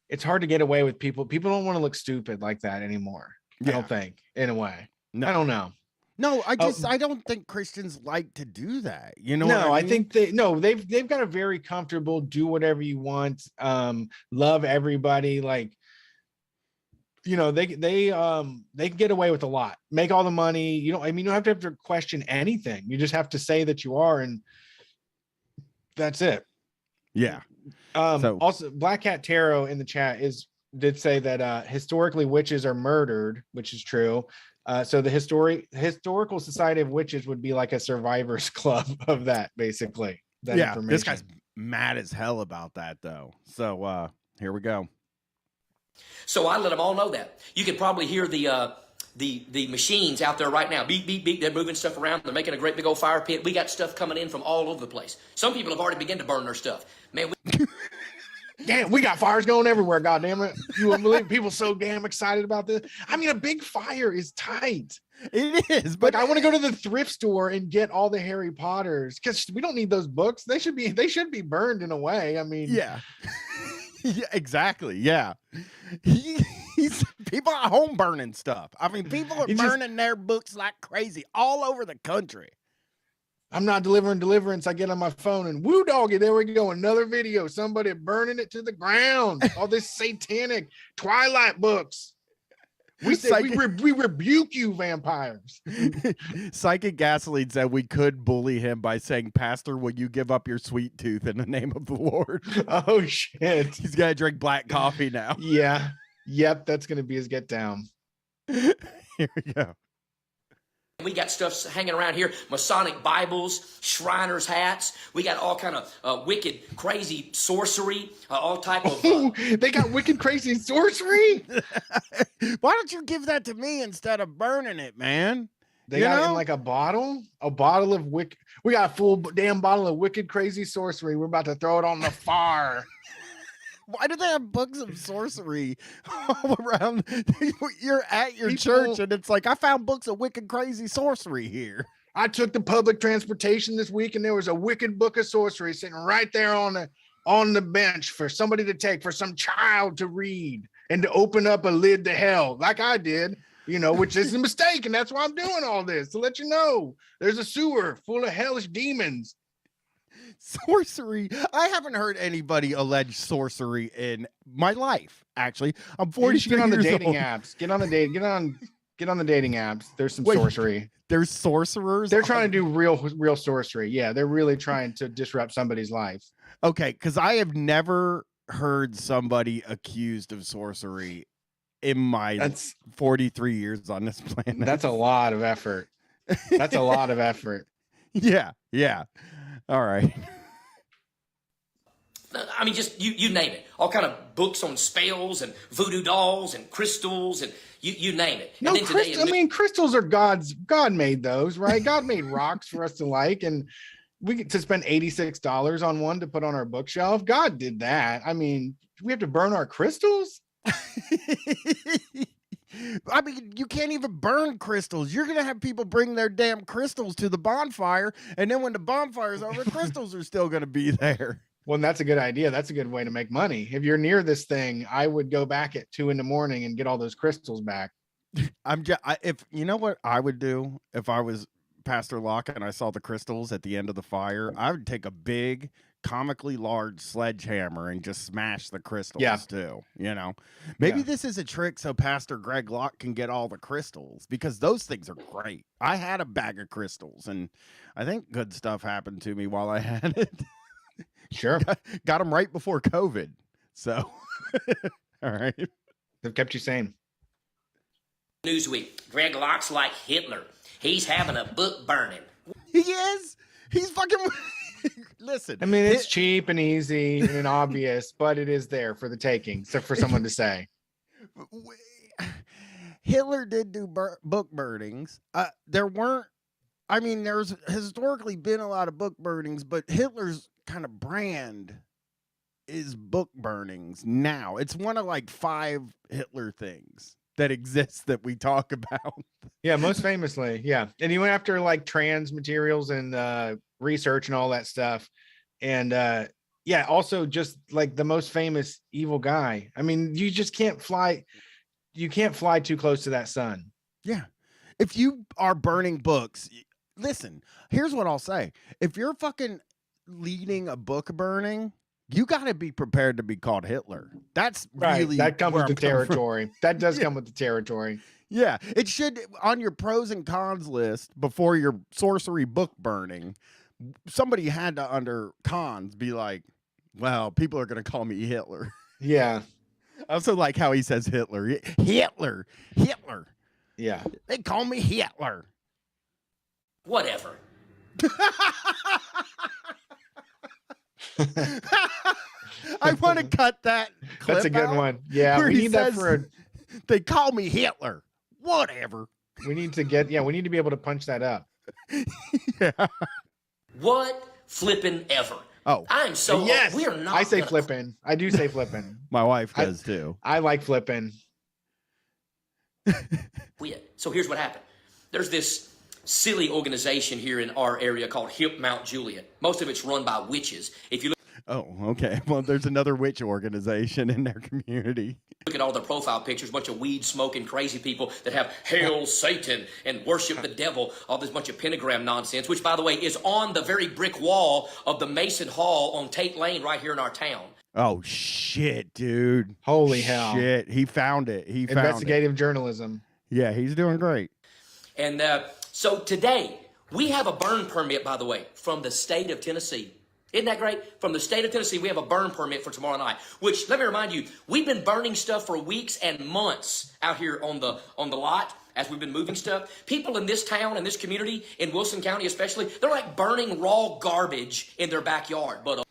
it's hard to get away with people. People don't want to look stupid like that anymore. Yeah. I don't think, in a way. No. I don't know. No, I don't think Christians like to do that. I think they've got a very comfortable, do whatever you want, love everybody. Like, they can get away with a lot, make all the money. You don't have to question anything. You just have to say that you are, and that's it. Yeah. Also, Black Cat Tarot in the chat did say that historically witches are murdered, which is true. So the historical society of witches would be like a survivors club of that, basically. Information. This guy's mad as hell about that, though. So here we go. So I let them all know that. You can probably hear the machines out there right now. Beep, beep, beep. They're moving stuff around. They're making a great big old fire pit. We got stuff coming in from all over the place. Some people have already begun to burn their stuff. Man, damn, we got fires going everywhere. God damn it. You wouldn't believe people so damn excited about this. I mean, a big fire is tight. It is, but I want to go to the thrift store and get all the Harry Potters, because we don't need those books. They should be burned in a way. I mean, yeah. Yeah, exactly. Yeah. He's people are home burning stuff. I mean, people are burning their books like crazy all over the country. I'm not delivering deliverance. I get on my phone and woo doggy, there we go. Another video. Somebody burning it to the ground. All this satanic Twilight books. We say we rebuke you, vampires. Psychic Gasoline said we could bully him by saying, Pastor, will you give up your sweet tooth in the name of the Lord? Oh, shit. He's got to drink black coffee now. Yeah. Yep. That's going to be his get down. Here we go. We got stuff hanging around here, Masonic Bibles, Shriners hats. We got all kind of wicked, crazy sorcery, all type of... they got wicked, crazy sorcery? Why don't you give that to me instead of burning it, man? They got it in like a bottle of wicked... We got a full damn bottle of wicked, crazy sorcery. We're about to throw it on the fire. Why do they have books of sorcery all around? You're at your church and it's like, I found books of wicked, crazy sorcery here. I took the public transportation this week and there was a wicked book of sorcery sitting right there on the bench for somebody to take, for some child to read and to open up a lid to hell like I did, which is a mistake. And that's why I'm doing all this, to let you know there's a sewer full of hellish demons. Sorcery. I haven't heard anybody allege sorcery in my life. Actually, I'm 43 Get on the years dating old. apps. Get on the dating apps. There's some sorcery. There's sorcerers. They're trying to do real sorcery. Yeah, they're really trying to disrupt somebody's life. Okay, because I have never heard somebody accused of sorcery in my 43 years on this planet. That's a lot of effort. That's a lot of effort. Yeah. All right. I mean, just you name it. All kind of books on spells and voodoo dolls and crystals and you name it. No, crystals are God made those, right? God made rocks for us to like, and we get to spend $86 on one to put on our bookshelf. God did that. I mean, we have to burn our crystals. I mean, you can't even burn crystals. You're going to have people bring their damn crystals to the bonfire. And then when the bonfire's over, crystals are still going to be there. Well, that's a good idea. That's a good way to make money. If you're near this thing, I would go back at 2 a.m. and get all those crystals back. If you know what I would do if I was Pastor Locke and I saw the crystals at the end of the fire, I would take a big, comically large sledgehammer and just smash the crystals too. You know, maybe this is a trick so Pastor Greg Locke can get all the crystals, because those things are great. I had a bag of crystals and I think good stuff happened to me while I had it. Sure. Got them right before COVID. So, all right. They've kept you sane. Newsweek. Greg Locke's like Hitler. He's having a book burning. He is. He's fucking. Listen. I mean, it's cheap and easy and obvious, but it is there for the taking. So for someone to say. Hitler did do book burnings. There weren't. I mean, there's historically been a lot of book burnings, but Hitler's kind of brand is book burnings now. It's one of like 5 Hitler things that exists that we talk about. Yeah, most famously. Yeah. And he went after like trans materials and research and all that stuff. And yeah, also just like the most famous evil guy. I mean, you just can't fly. You can't fly too close to that sun. Yeah. If you are burning books, listen, here's what I'll say. If you're fucking leading a book burning, you got to be prepared to be called Hitler. That's really that comes with the territory. That does Yeah. come with the territory. Yeah, it should, on your pros and cons list before your sorcery book burning, somebody had to, under cons, be like, well, people are going to call me Hitler. Yeah. I also like how he says Hitler. Hitler. Yeah. They call me Hitler. Whatever. I want to cut that clip. That's a good out one. Yeah, where we he need that says, for they call me Hitler. Whatever. we need to be able to punch that up. Yeah. What flipping ever. Oh. I'm so Yes. we are not I say gonna- flipping. I do say flipping. My wife does too. I like flipping. quit. So here's what happened. There's this silly organization here in our area called Hip Mount Juliet. Most of it's run by witches. If you Oh, okay. Well, there's another witch organization in their community. look at all their profile pictures, a bunch of weed smoking crazy people that have hail Satan and worship the devil, all this bunch of pentagram nonsense, which by the way is on the very brick wall of the Mason Hall on Tate Lane right here in our town. Oh shit, dude. Holy hell. Shit. He found it. He found it. Investigative journalism. Yeah, he's doing great. And so today, we have a burn permit, by the way, from the state of Tennessee. Isn't that great? From the state of Tennessee, we have a burn permit for tomorrow night, which, let me remind you, we've been burning stuff for weeks and months out here on the lot as we've been moving stuff. People in this town, in this community, in Wilson County especially, they're like burning raw garbage in their backyard. But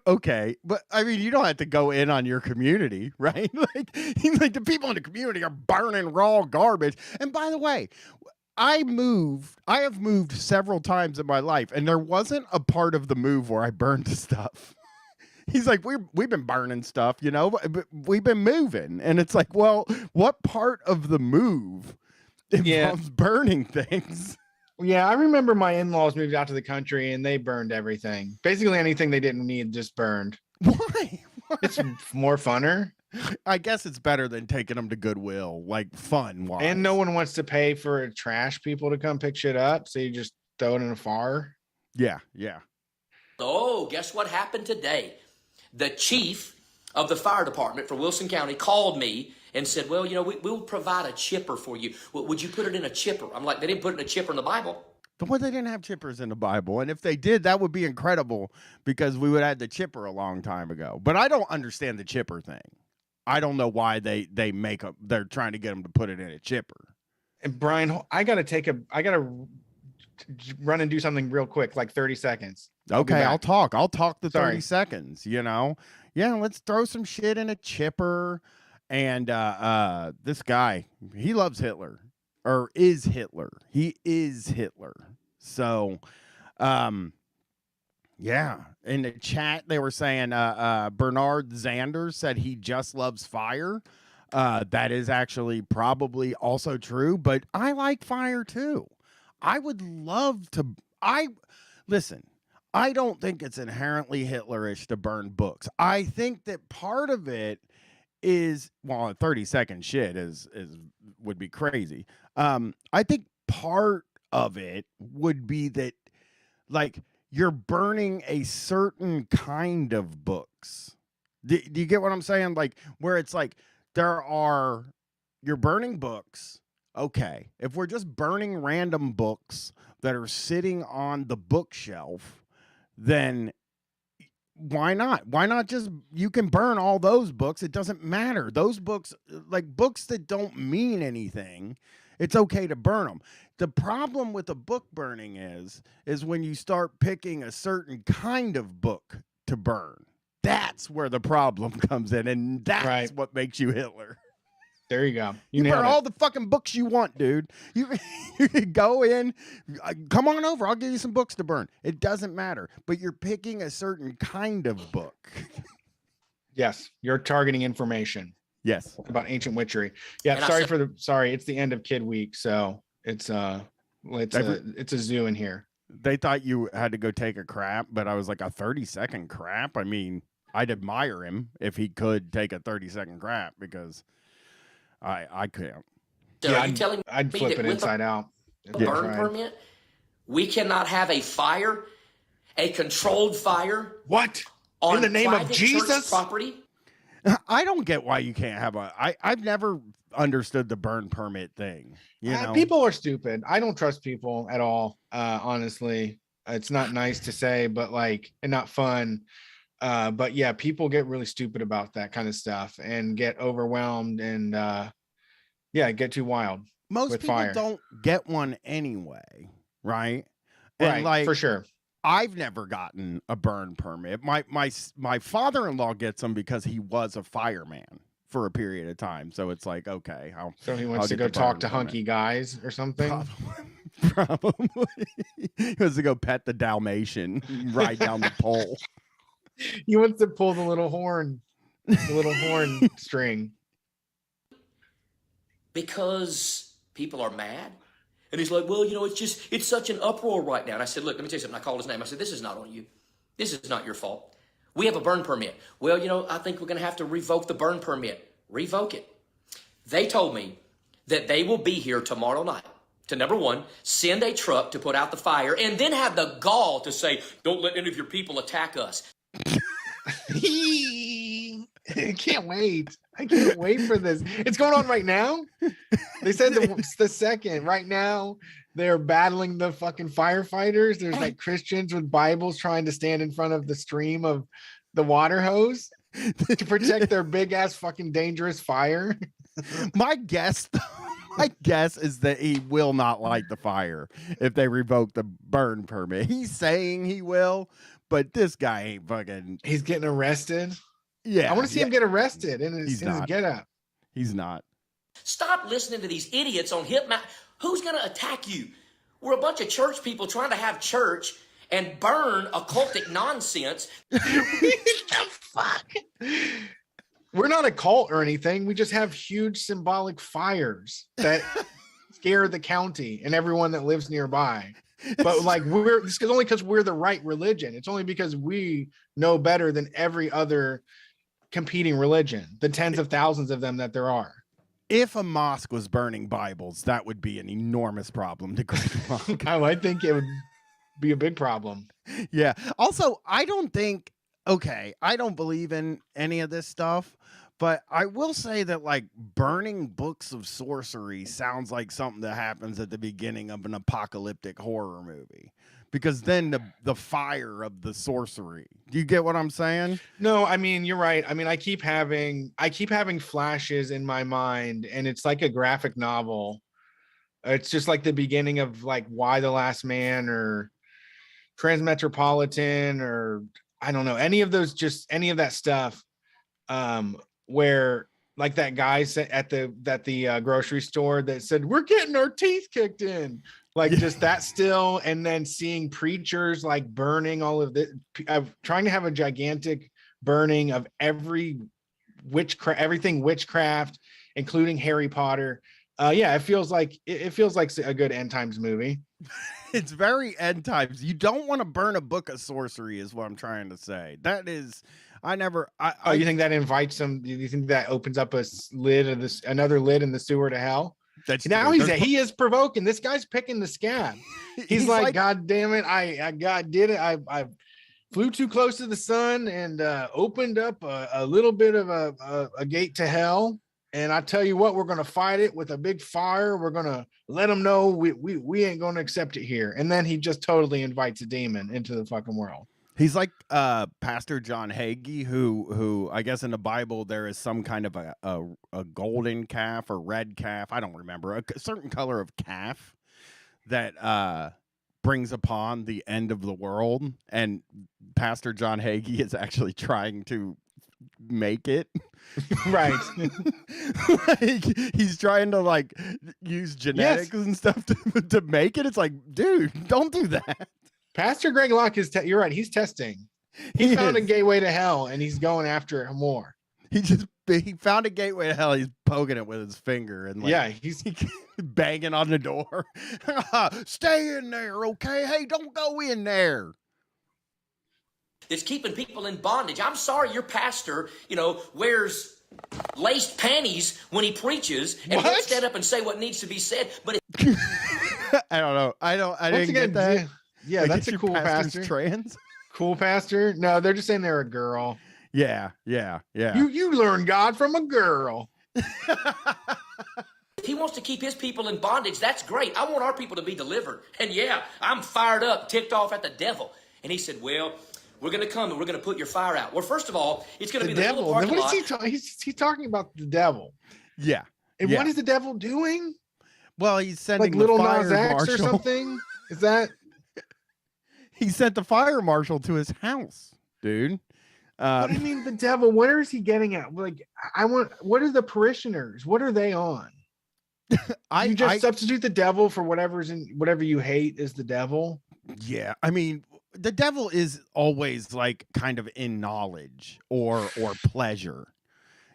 Okay, but I mean, you don't have to go in on your community, right? like the people in the community are burning raw garbage. And by the way, I have moved several times in my life, and there wasn't a part of the move where I burned stuff. He's like, we've been burning stuff, you know, but we've been moving. And it's like, well, what part of the move involves burning things? Yeah, I remember my in-laws moved out to the country and they burned everything. Basically anything they didn't need just burned. Why? It's more funner. I guess it's better than taking them to Goodwill, like fun wise. And no one wants to pay for trash people to come pick shit up, so you just throw it in a fire. Yeah. oh, guess what happened today? The chief of the fire department for Wilson County called me and said, well, you know, we'll provide a chipper for you. Would you put it in a chipper? I'm like, they didn't put it in a chipper in the Bible. Well, they didn't have chippers in the Bible, and if they did, that would be incredible because we would have had the chipper a long time ago. But I don't understand the chipper thing. I don't know why they're trying to get them to put it in a chipper. And Brian, I gotta run and do something real quick, like 30 seconds. Okay, I'll talk the 30 Sorry. seconds, you know? Yeah, let's throw some shit in a chipper. And this guy, he loves Hitler. Or is Hitler. He is Hitler. So Yeah. In the chat, they were saying Bernard Zanders said he just loves fire. That is actually probably also true, but I like fire too. I would love to. Listen, I don't think it's inherently Hitlerish to burn books. I think that part of it is, well, a 30-second shit is would be crazy. I think part of it would be that, like, you're burning a certain kind of books. Do you get what I'm saying? Like, where it's like you're burning books. Okay, if we're just burning random books that are sitting on the bookshelf, then why not? Why not just, you can burn all those books. It doesn't matter. Those books, like books that don't mean anything, it's okay to burn them. The problem with the book burning is when you start picking a certain kind of book to burn. That's where the problem comes in, and that's what makes you Hitler. There you go. You burn all the fucking books you want, dude. You go in, come on over. I'll give you some books to burn. It doesn't matter. But you're picking a certain kind of book. Yes, you're targeting information. Yes, about ancient witchery. Yeah, and sorry. It's the end of Kid Week, so it's a zoo in here. They thought you had to go take a crap, but I was like, a 30-second crap. I mean, I'd admire him if he could take a 30-second crap, because I can't. So yeah, are you telling I'd me flip that it inside out. Burn permit, we cannot have a fire, a controlled fire? What? On in the name of Jesus? Property? I don't get why you can't have I've never understood the burn permit thing. You know, people are stupid. I don't trust people at all. Honestly, it's not nice to say, but like, and not fun. But yeah, people get really stupid about that kind of stuff and get overwhelmed and get too wild. Most people don't get one anyway, right? And right, for sure. I've never gotten a burn permit. My father-in-law gets them because he was a fireman for a period of time. So it's like, okay. So he wants to go talk to hunky guys or something? Probably. He wants to go pet the Dalmatian, ride down the pole. He wants to pull the little horn string. Because people are mad? And he's like, well, it's such an uproar right now. And I said, look, let me tell you something. I called his name. I said, this is not on you. This is not your fault. We have a burn permit. Well, I think we're going to have to revoke the burn permit. Revoke it. They told me that they will be here tomorrow night to, number one, send a truck to put out the fire, and then have the gall to say, don't let any of your people attack us. I can't wait. I can't wait for this. It's going on right now. They said the second. Right now, they're battling the fucking firefighters. There's like Christians with Bibles trying to stand in front of the stream of the water hose to protect their big ass fucking dangerous fire. My guess is that he will not light the fire if they revoke the burn permit. He's saying he will, but this guy ain't fucking. He's getting arrested. Yeah, I want to see him get arrested in his get up. He's not. Stop listening to these idiots on Hitman. Who's going to attack you? We're a bunch of church people trying to have church and burn occultic nonsense. What the fuck? We're not a cult or anything. We just have huge symbolic fires that scare the county and everyone that lives nearby. But like, it's only because we're the right religion. It's only because we know better than every other competing religion, the tens of thousands of them that there are. If a mosque was burning Bibles, that would be an enormous problem to Greg Monk. I think it would be a big problem. Yeah. Also, I don't believe in any of this stuff, but I will say that like burning books of sorcery sounds like something that happens at the beginning of an apocalyptic horror movie. Because then the fire of the sorcery. Do you get what I'm saying? No, I mean, you're right. I mean, I keep having flashes in my mind, and it's like a graphic novel. It's just like the beginning of like Why the Last Man or Transmetropolitan, or I don't know, any of that stuff. Where like that guy said at the grocery store that said, we're getting our teeth kicked in. Like just that still, and then seeing preachers like burning all of this, trying to have a gigantic burning of everything witchcraft, including Harry Potter. Yeah, it feels like a good end times movie. It's very end times. You don't want to burn a book of sorcery, is what I'm trying to say. That is, You think that invites some? Do you think that opens up another lid in the sewer to hell? That's now he is provoking. This guy's picking the scab. He's like, God damn it! I did it. I flew too close to the sun and opened up a little bit of a gate to hell. And I tell you what, we're going to fight it with a big fire. We're going to let them know we ain't going to accept it here. And then he just totally invites a demon into the fucking world. He's like Pastor John Hagee, who I guess in the Bible there is some kind of a golden calf or red calf. I don't remember, a certain color of calf that brings upon the end of the world. And Pastor John Hagee is actually trying to make it. Right. Like, he's trying to like use genetics and stuff to make it. It's like, dude, don't do that. Pastor Greg Locke is you're right, he's testing. He found a gateway to hell and he's going after it more. He found a gateway to hell. He's poking it with his finger and like, he's banging on the door. Stay in there, okay? Hey, don't go in there. It's keeping people in bondage. I'm sorry your pastor, wears laced panties when he preaches and won't stand up and say what needs to be said. But I don't know. I didn't get that. Yeah, like, that's a cool pastor. Trans? Cool pastor? No, they're just saying they're a girl. Yeah. You learn God from a girl. If he wants to keep his people in bondage, that's great. I want our people to be delivered. And yeah, I'm fired up, ticked off at the devil. And he said, well, we're going to come and we're going to put your fire out. Well, first of all, it's going to be the devil. parking lot. He's talking about the devil. Yeah. And what is the devil doing? Well, he's sending like little Nas X or something. Is that? He sent the fire marshal to his house, dude. What do you mean the devil? Where is he getting at? Like, what are the parishioners? What are they on? You just substitute the devil for whatever you hate is the devil. Yeah. I mean, the devil is always like kind of in knowledge or pleasure,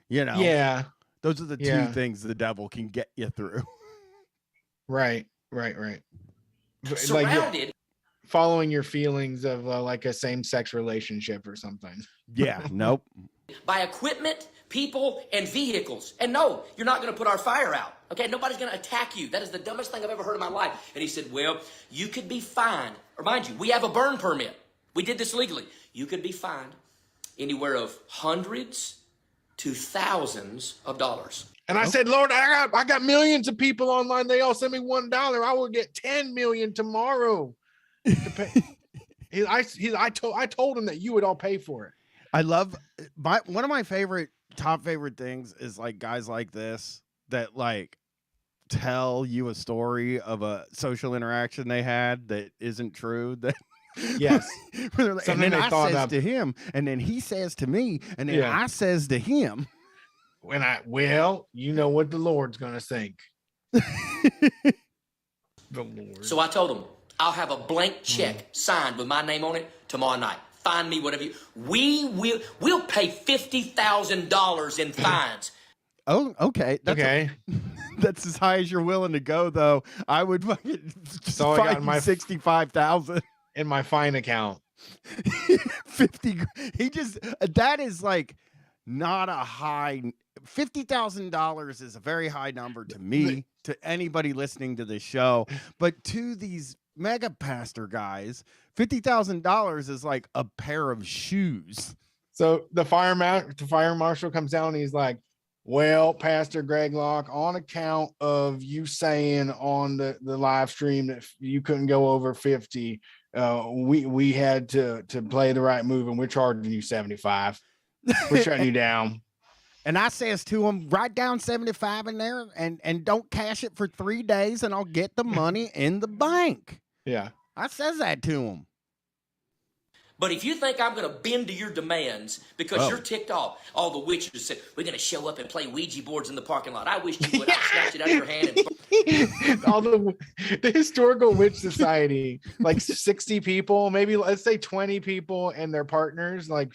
Yeah. Those are the two things the devil can get you through. Right. Surrounded. Like, following your feelings of like a same-sex relationship or something. Yeah. Nope. By equipment, people, and vehicles. And no, you're not going to put our fire out. Okay, nobody's going to attack you. That is the dumbest thing I've ever heard in my life. And he said, well, you could be fined. Remind you, we have a burn permit. We did this legally. You could be fined anywhere of hundreds to thousands of dollars. And I said, Lord, I got millions of people online. They all send me $1. I will get 10 million tomorrow. To pay. I told him that you would all pay for it. I love one of my top favorite things is like guys like this that like tell you a story of a social interaction they had that isn't true. That yes, like, and then I says to him, and then he says to me, and then I says to him. You know what the Lord's gonna think. The Lord. So I told him, I'll have a blank check signed with my name on it tomorrow night. Find me whatever we'll pay $50,000 in fines. Oh, okay. That's as high as you're willing to go, though. I would fucking fine my 65,000 in my fine account. 50. That is like not a high. $50,000 is a very high number to me, to anybody listening to this show, but to these mega pastor guys, $50,000 is like a pair of shoes. So the fire marshal comes down and he's like, well, Pastor Greg Locke, on account of you saying on the live stream that you couldn't go over 50, we had to play the right move, and we're charging you 75. We're shutting you down. And I says to him, write down 75 in there and don't cash it for 3 days, and I'll get the money in the bank. Yeah. I says that to him. But if you think I'm going to bend to your demands because you're ticked off, all the witches said, we're going to show up and play Ouija boards in the parking lot. I wish you would. I'll snatch it out of your hand and all the historical witch society, like 60 people, maybe let's say 20 people and their partners, like,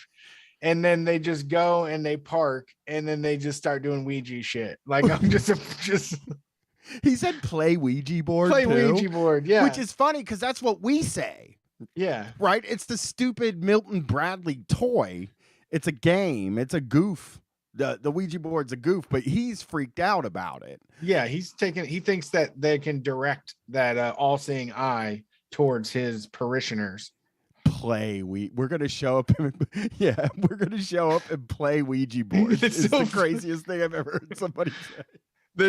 and then they just go and they park and then they just start doing Ouija shit. Like I'm just He said play Ouija board. Play too, Ouija board, yeah. Which is funny because that's what we say. Yeah. Right? It's the stupid Milton Bradley toy. It's a game. It's a goof. The Ouija board's a goof, but he's freaked out about it. Yeah, he thinks that they can direct that all-seeing eye towards his parishioners. We're gonna show up we're gonna show up and play Ouija board. It's the craziest thing I've ever heard somebody say.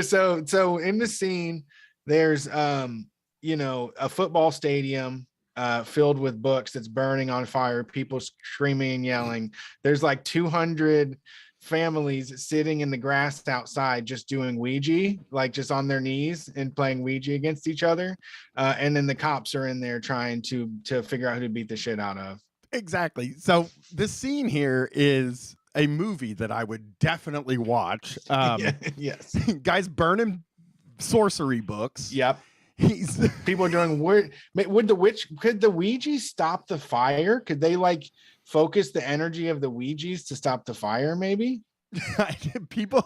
So in the scene, there's a football stadium filled with books that's burning on fire, people screaming and yelling. There's like 200 families sitting in the grass outside just doing Ouija, like just on their knees and playing Ouija against each other. And then the cops are in there trying to figure out who to beat the shit out of. Exactly. So the scene here is a movie that I would definitely watch. Yes. Guys burning sorcery books. Yep. People are doing could the Ouija stop the fire? Could they like focus the energy of the Ouijas to stop the fire? Maybe people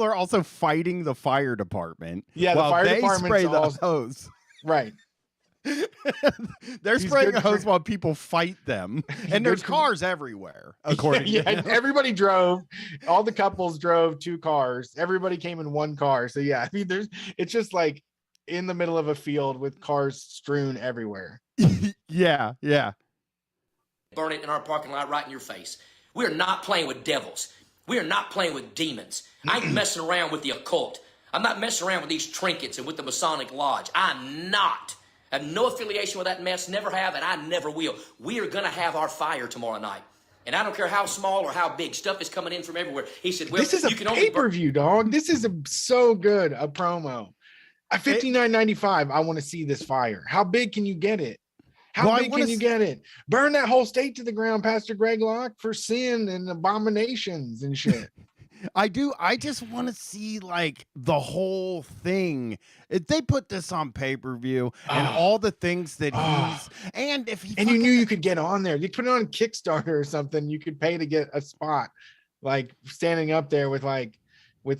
are also fighting the fire department. Yeah, the fire department spray the hose. Right. They're spraying a hose while people fight them, and there's cars everywhere. According to them. Everybody drove. All the couples drove 2 cars. Everybody came in 1 car. So yeah, I mean, it's just like in the middle of a field with cars strewn everywhere. Yeah. Burn it in our parking lot right in your face. We're not playing with devils. We are not playing with demons. I ain't messing around with the occult. I'm not messing around with these trinkets and with the Masonic Lodge. I'm not. I have no affiliation with that mess, never have, and I never will. We are going to have our fire tomorrow night. And I don't care how small or how big. Stuff is coming in from everywhere. He said, well, this is a pay-per-view, dog. This is so good, a promo. At $59.95, I want to see this fire. How big can you get it? How big can you get it? Burn that whole state to the ground, Pastor Greg Locke, for sin and abominations and shit. I do. I just want to see like the whole thing. If they put this on pay-per-view and all the things that you knew you could get on there. You put it on Kickstarter or something. You could pay to get a spot, like standing up there with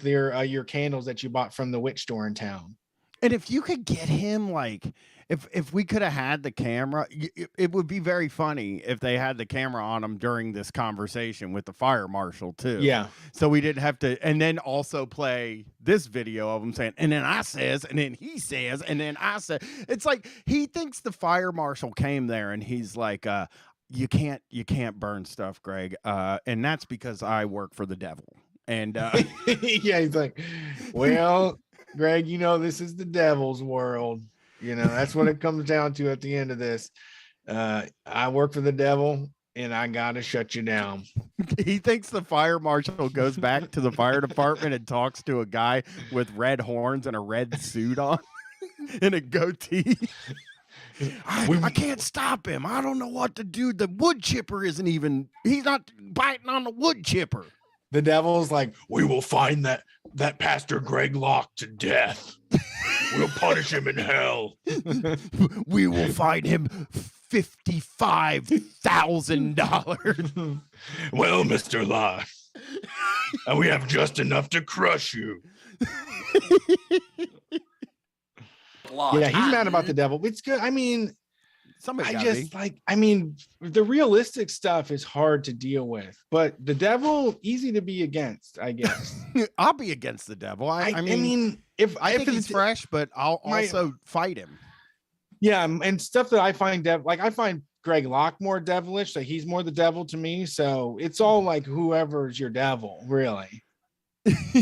your candles that you bought from the witch store in town. And if you could get him, like, if we could have had the camera, it would be very funny if they had the camera on him during this conversation with the fire marshal too. Yeah. So we didn't have to, and then also play this video of him saying, and then I says, and then he says, and then I said, it's like, he thinks the fire marshal came there and he's like, you can't burn stuff, Greg. And that's because I work for the devil. And yeah, he's like, well, Greg, this is the devil's world. That's what it comes down to at the end of this. I work for the devil and I got to shut you down. He thinks the fire marshal goes back to the fire department and talks to a guy with red horns and a red suit on and a goatee. I can't stop him. I don't know what to do. The wood chipper he's not biting on the wood chipper. The devil's like, we will find that Pastor Greg Locke to death. We'll punish him in hell. We will find him $55,000. Well, Mr. Locke, we have just enough to crush you. Yeah, he's mad about the devil. It's good. I mean, the realistic stuff is hard to deal with, but the devil, easy to be against, I guess. I'll be against the devil. I think he's fresh, but I'll also fight him. Yeah, and stuff that I find I find Greg Locke more devilish, so he's more the devil to me. So it's all like whoever's your devil, really.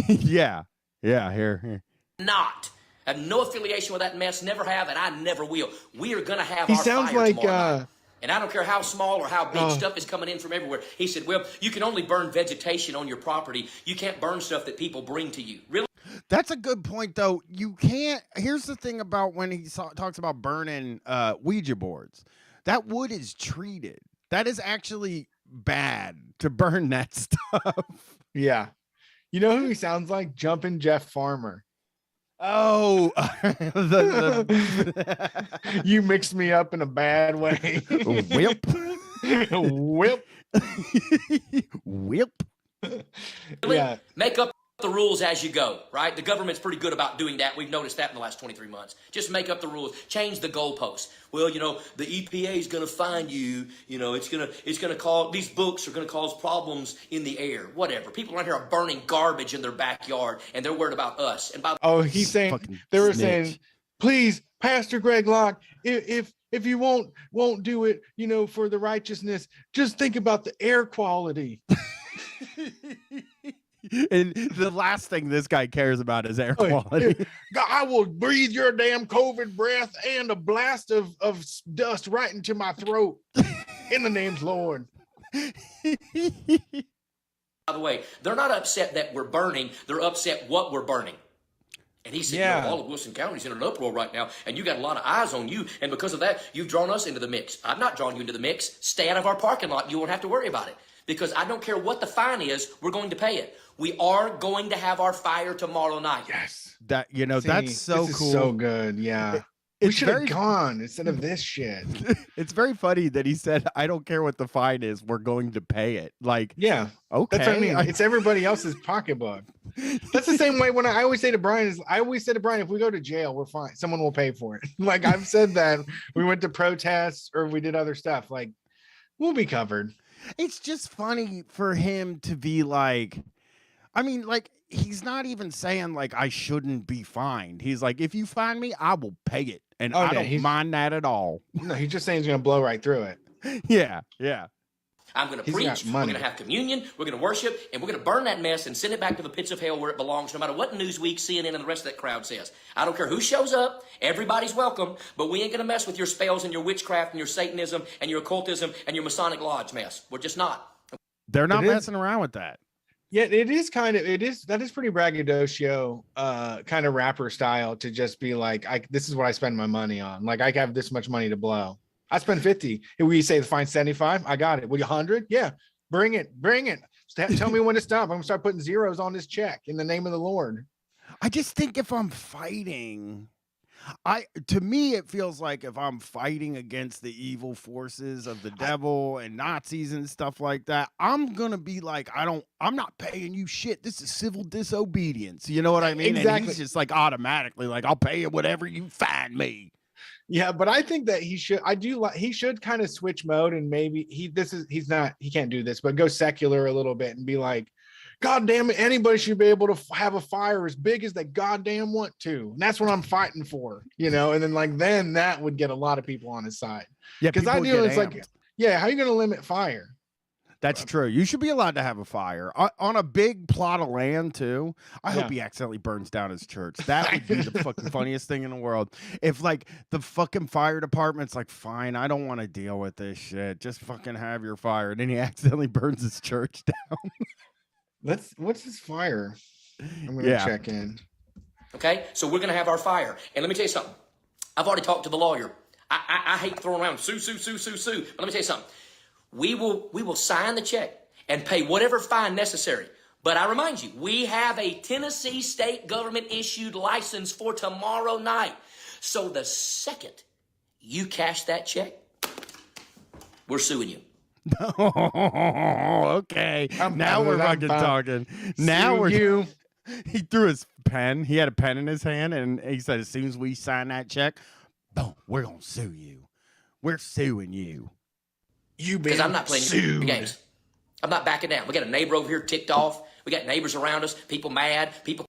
Yeah. Here. Not. I have no affiliation with that mess, never have, and I never will. We are going to have our fire like, tomorrow night. And I don't care how small or how big stuff is coming in from everywhere. He said, well, you can only burn vegetation on your property. You can't burn stuff that people bring to you. Really? That's a good point, though. You can't. Here's the thing about when he talks about burning Ouija boards. That wood is treated. That is actually bad to burn that stuff. Yeah. You know who he sounds like? Jumpin' Jeff Farmer. Oh, You mixed me up in a bad way. Whip. Whip. Whip. Really? Yeah. Make up the rules as you go, right? The government's pretty good about doing that. We've noticed that in the last 23 months. Just make up the rules. Change the goalposts. Well, the EPA is going to find you. It's going to cause, these books are going to cause problems in the air. Whatever. People around here are burning garbage in their backyard, and they're worried about us. And by he's saying, they were saying, please, Pastor Greg Locke, if you won't do it, for the righteousness, just think about the air quality. And the last thing this guy cares about is air quality. I will breathe your damn COVID breath and a blast of dust right into my throat in the name's Lord. the way, they're not upset that we're burning. They're upset what we're burning. And he said, all of Wilson County is in an uproar right now, and you got a lot of eyes on you. And because of that, you've drawn us into the mix. I've not drawn you into the mix. Stay out of our parking lot. You won't have to worry about it. Because I don't care what the fine is, we're going to pay it. We are going to have our fire tomorrow night. Yes. That's so this cool. Is so good. Yeah. We should have gone instead of this shit. It's very funny that he said, I don't care what the fine is, we're going to pay it. Like, yeah. Okay. That's what I mean. It's everybody else's pocketbook. That's the same way when I always say to Brian, if we go to jail, we're fine. Someone will pay for it. Like I've said that we went to protests or we did other stuff. Like we'll be covered. It's just funny for him to be like, he's not even saying like I shouldn't be fined. He's like, if you fine me, I will pay it. And I don't mind that at all. No, he's just saying he's going to blow right through it. Yeah. I'm going to preach, we're going to have communion, we're going to worship, and we're going to burn that mess and send it back to the pits of hell where it belongs, no matter what Newsweek, CNN, and the rest of that crowd says. I don't care who shows up, everybody's welcome, but we ain't going to mess with your spells and your witchcraft and your Satanism and your occultism and your Masonic Lodge mess. We're just not. They're not messing around with that. Yeah, that is pretty braggadocio, kind of rapper style to just be like, this is what I spend my money on. Like I have this much money to blow. I spend 50. If we say the fine 75, I got it. Will you 100? Yeah, bring it. Tell me when to stop. I'm gonna start putting zeros on this check in the name of the Lord. I just think if I'm fighting, to me it feels like if I'm fighting against the evil forces of the devil and Nazis and stuff like that, I'm gonna be like, I'm not paying you shit. This is civil disobedience. You know what I mean? Exactly. And he's just like automatically like, I'll pay you whatever you fine me. Yeah, but I think that he should kind of switch mode and maybe he can't do this, but go secular a little bit and be like, God damn it, anybody should be able to have a fire as big as they goddamn want to. And that's what I'm fighting for, and then that would get a lot of people on his side. Yeah, because I do. It's like, yeah, how are you going to limit fire? That's true. You should be allowed to have a fire on a big plot of land too. I hope he accidentally burns down his church. That would be the fucking funniest thing in the world. If like the fucking fire department's like, fine, I don't want to deal with this shit. Just fucking have your fire. And then he accidentally burns his church down. What's this fire? I'm gonna check in. Okay, so we're gonna have our fire. And let me tell you something. I've already talked to the lawyer. I hate throwing around sue. But let me tell you something. We will sign the check and pay whatever fine necessary. But I remind you, we have a Tennessee state government issued license for tomorrow night. So the second you cash that check, we're suing you. Okay. Now we're fucking talking. Now we're He threw his pen. He had a pen in his hand and he said, as soon as we sign that check, boom, we're gonna sue you. We're suing you. Because I'm not playing your games. I'm not backing down. We got a neighbor over here ticked off. We got neighbors around us, people mad, people.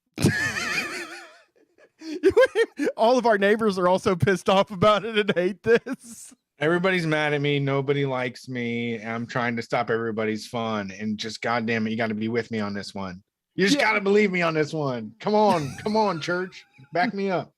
All of our neighbors are also pissed off about it and hate this. Everybody's mad at me. Nobody likes me. I'm trying to stop everybody's fun. And just, goddamn it, you got to be with me on this one. You just got to believe me on this one. Come on, church. Back me up.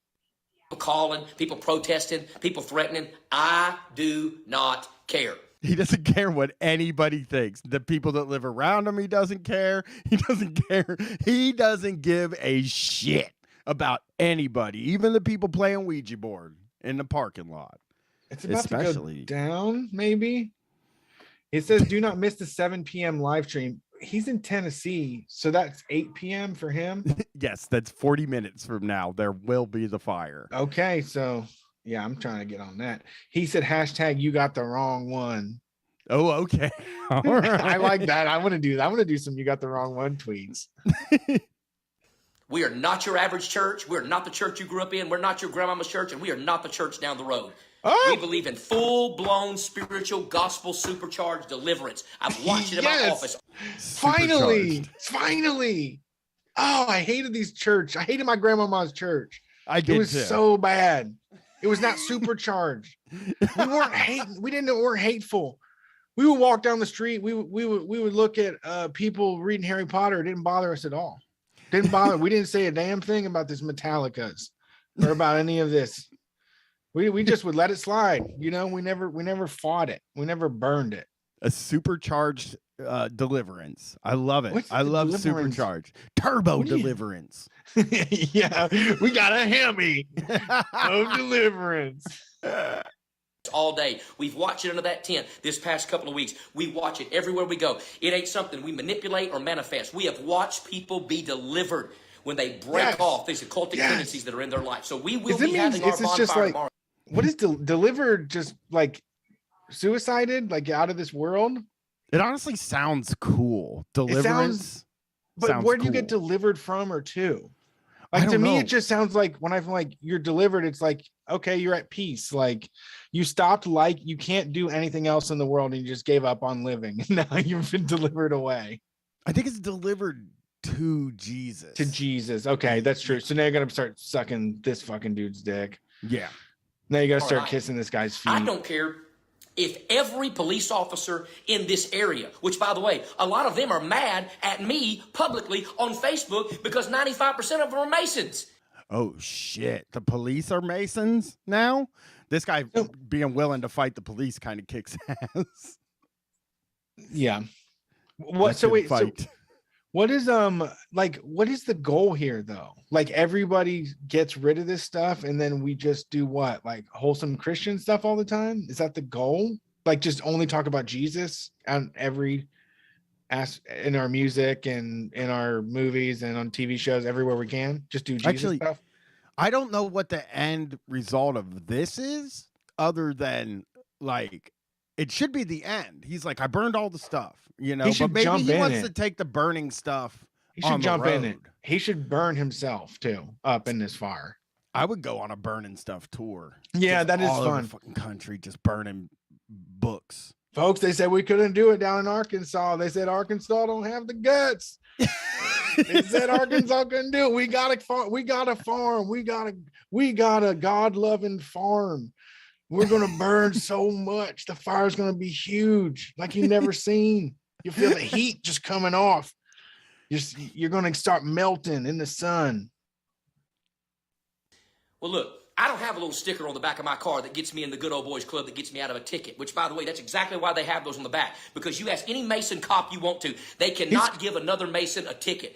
People calling, people protesting, people threatening. I do not care. He doesn't care what anybody thinks. The people that live around him, he doesn't care. He doesn't care. He doesn't give a shit about anybody, even the people playing Ouija board in the parking lot. It's about to go down, maybe. It says do not miss the 7 p.m. live stream. He's in Tennessee, so that's 8 p.m. for him. Yes, that's 40 minutes from now. There will be the fire. Okay, so yeah, I'm trying to get on that. He said hashtag you got the wrong one. Oh, okay. All right. I like that. I want to do that. I want to do some you got the wrong one tweets. We are not your average church. We're not the church you grew up in. We're not your grandmama's church, and we are not the church down the road. Oh! We believe in full-blown spiritual gospel supercharged deliverance. I've watched it in my office. Finally. Oh, I hated these church. I hated my grandmama's church. I did. It was too. so bad. It was not supercharged. We weren't hating. We weren't hateful. We would walk down the street. We would look at people reading Harry Potter. It didn't bother us at all. Didn't bother. We didn't say a damn thing about this Metallicas or about any of this. We just would let it slide. You know, we never fought it. We never burned it. A supercharged deliverance. I love it. What's I the love deliverance? supercharged turbo What do you- deliverance. Yeah, we got a Hemi of deliverance. All day. We've watched it under that tent this past couple of weeks. We watch it everywhere we go. It ain't something we manipulate or manifest. We have watched people be delivered when they break off these occultic tendencies that are in their life. So we will be having our bonfire tomorrow. What is delivered? Just like suicided, like out of this world? It honestly sounds cool. Deliverance. But where do you get cool. delivered from or to? I Like to don't me, know. it just sounds like when I'm like you're delivered, it's like, okay, you're at peace. Like you stopped, like you can't do anything else in the world and you just gave up on living. Now you've been delivered away. I think it's delivered to Jesus. To Jesus. Okay, that's true. So now you're gonna start sucking this fucking dude's dick. Yeah. Now you gotta All start right. kissing this guy's feet. I don't care if every police officer in this area, which by the way, a lot of them are mad at me publicly on Facebook because 95% of them are Masons. Oh shit. The police are Masons now? This guy being willing to fight the police kind of kicks ass. Yeah. What? So wait. So what is what is the goal here though? Like everybody gets rid of this stuff and then we just do what? Like wholesome Christian stuff all the time? Is that the goal? Like just only talk about Jesus on every in our music and in our movies and on TV shows everywhere we can? Just do Jesus stuff? I don't know what the end result of this is other than like it should be the end. He's like, I burned all the stuff, you know, but maybe he wants to take the burning stuff. He should jump in it. He should burn himself too up in this fire. I would go on a burning stuff tour. Yeah, that is all over fun. the fucking country, just burning books. Folks, they said we couldn't do it down in Arkansas. They said Arkansas don't have the guts. They said Arkansas couldn't do it. We got a farm. We got a God-loving farm. We're gonna burn so much. The fire's gonna be huge, like you've never seen. You feel the heat just coming off. You're gonna start melting in the sun. Well, look, I don't have a little sticker on the back of my car that gets me in the good old boys club that gets me out of a ticket, which, by the way, that's exactly why they have those on the back. Because you ask any Mason cop you want to, they cannot give another Mason a ticket.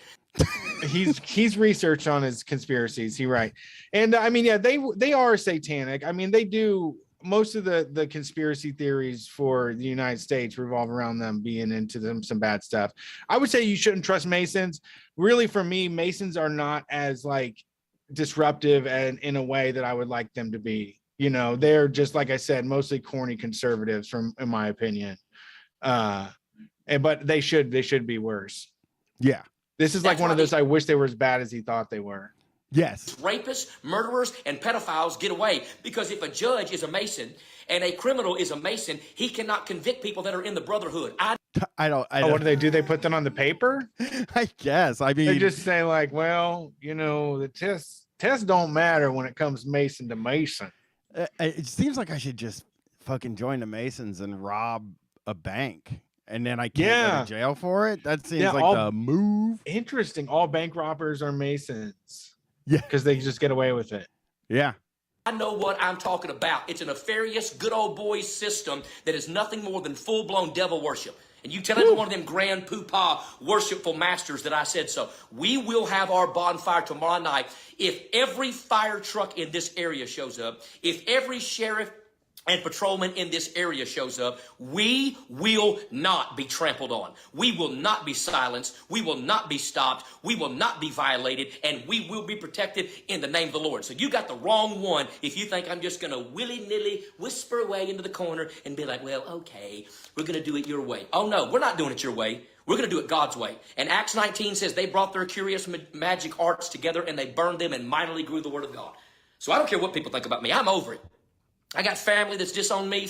He's researched on his conspiracies. He's right. And I mean, yeah, they are satanic. I mean, they do most of the conspiracy theories for the United States revolve around them being into some bad stuff. I would say you shouldn't trust Masons. Really, for me, Masons are not as like disruptive and in a way that I would like them to be. You know, they're just, like I said, mostly corny conservatives in my opinion. But they should be worse. Yeah. This is like one of those, I wish they were as bad as he thought they were. Yes. Rapists, murderers, and pedophiles get away because if a judge is a Mason and a criminal is a Mason, he cannot convict people that are in the Brotherhood. I don't. What do they do? They put them on the paper? I guess. I mean, they just say like, well, you know, the tests don't matter when it comes Mason to Mason. It seems like I should just fucking join the Masons and rob a bank. And then I can't go to jail for it. That seems like the move. Interesting. All bank robbers are Masons. Yeah. Because they just get away with it. Yeah. I know what I'm talking about. It's a nefarious, good old boys system that is nothing more than full-blown devil worship. And you tell every one of them grand poopah worshipful masters that I said so. We will have our bonfire tomorrow night. If every fire truck in this area shows up, if every sheriff and patrolman in this area shows up, we will not be trampled on. We will not be silenced. We will not be stopped. We will not be violated, and we will be protected in the name of the Lord. So you got the wrong one if you think I'm just going to willy-nilly whisper away into the corner and be like, well, okay, we're going to do it your way. Oh, no, we're not doing it your way. We're going to do it God's way. And Acts 19 says they brought their curious magic arts together and they burned them and mightily grew the word of God. So I don't care what people think about me. I'm over it. I got family that's disowned me.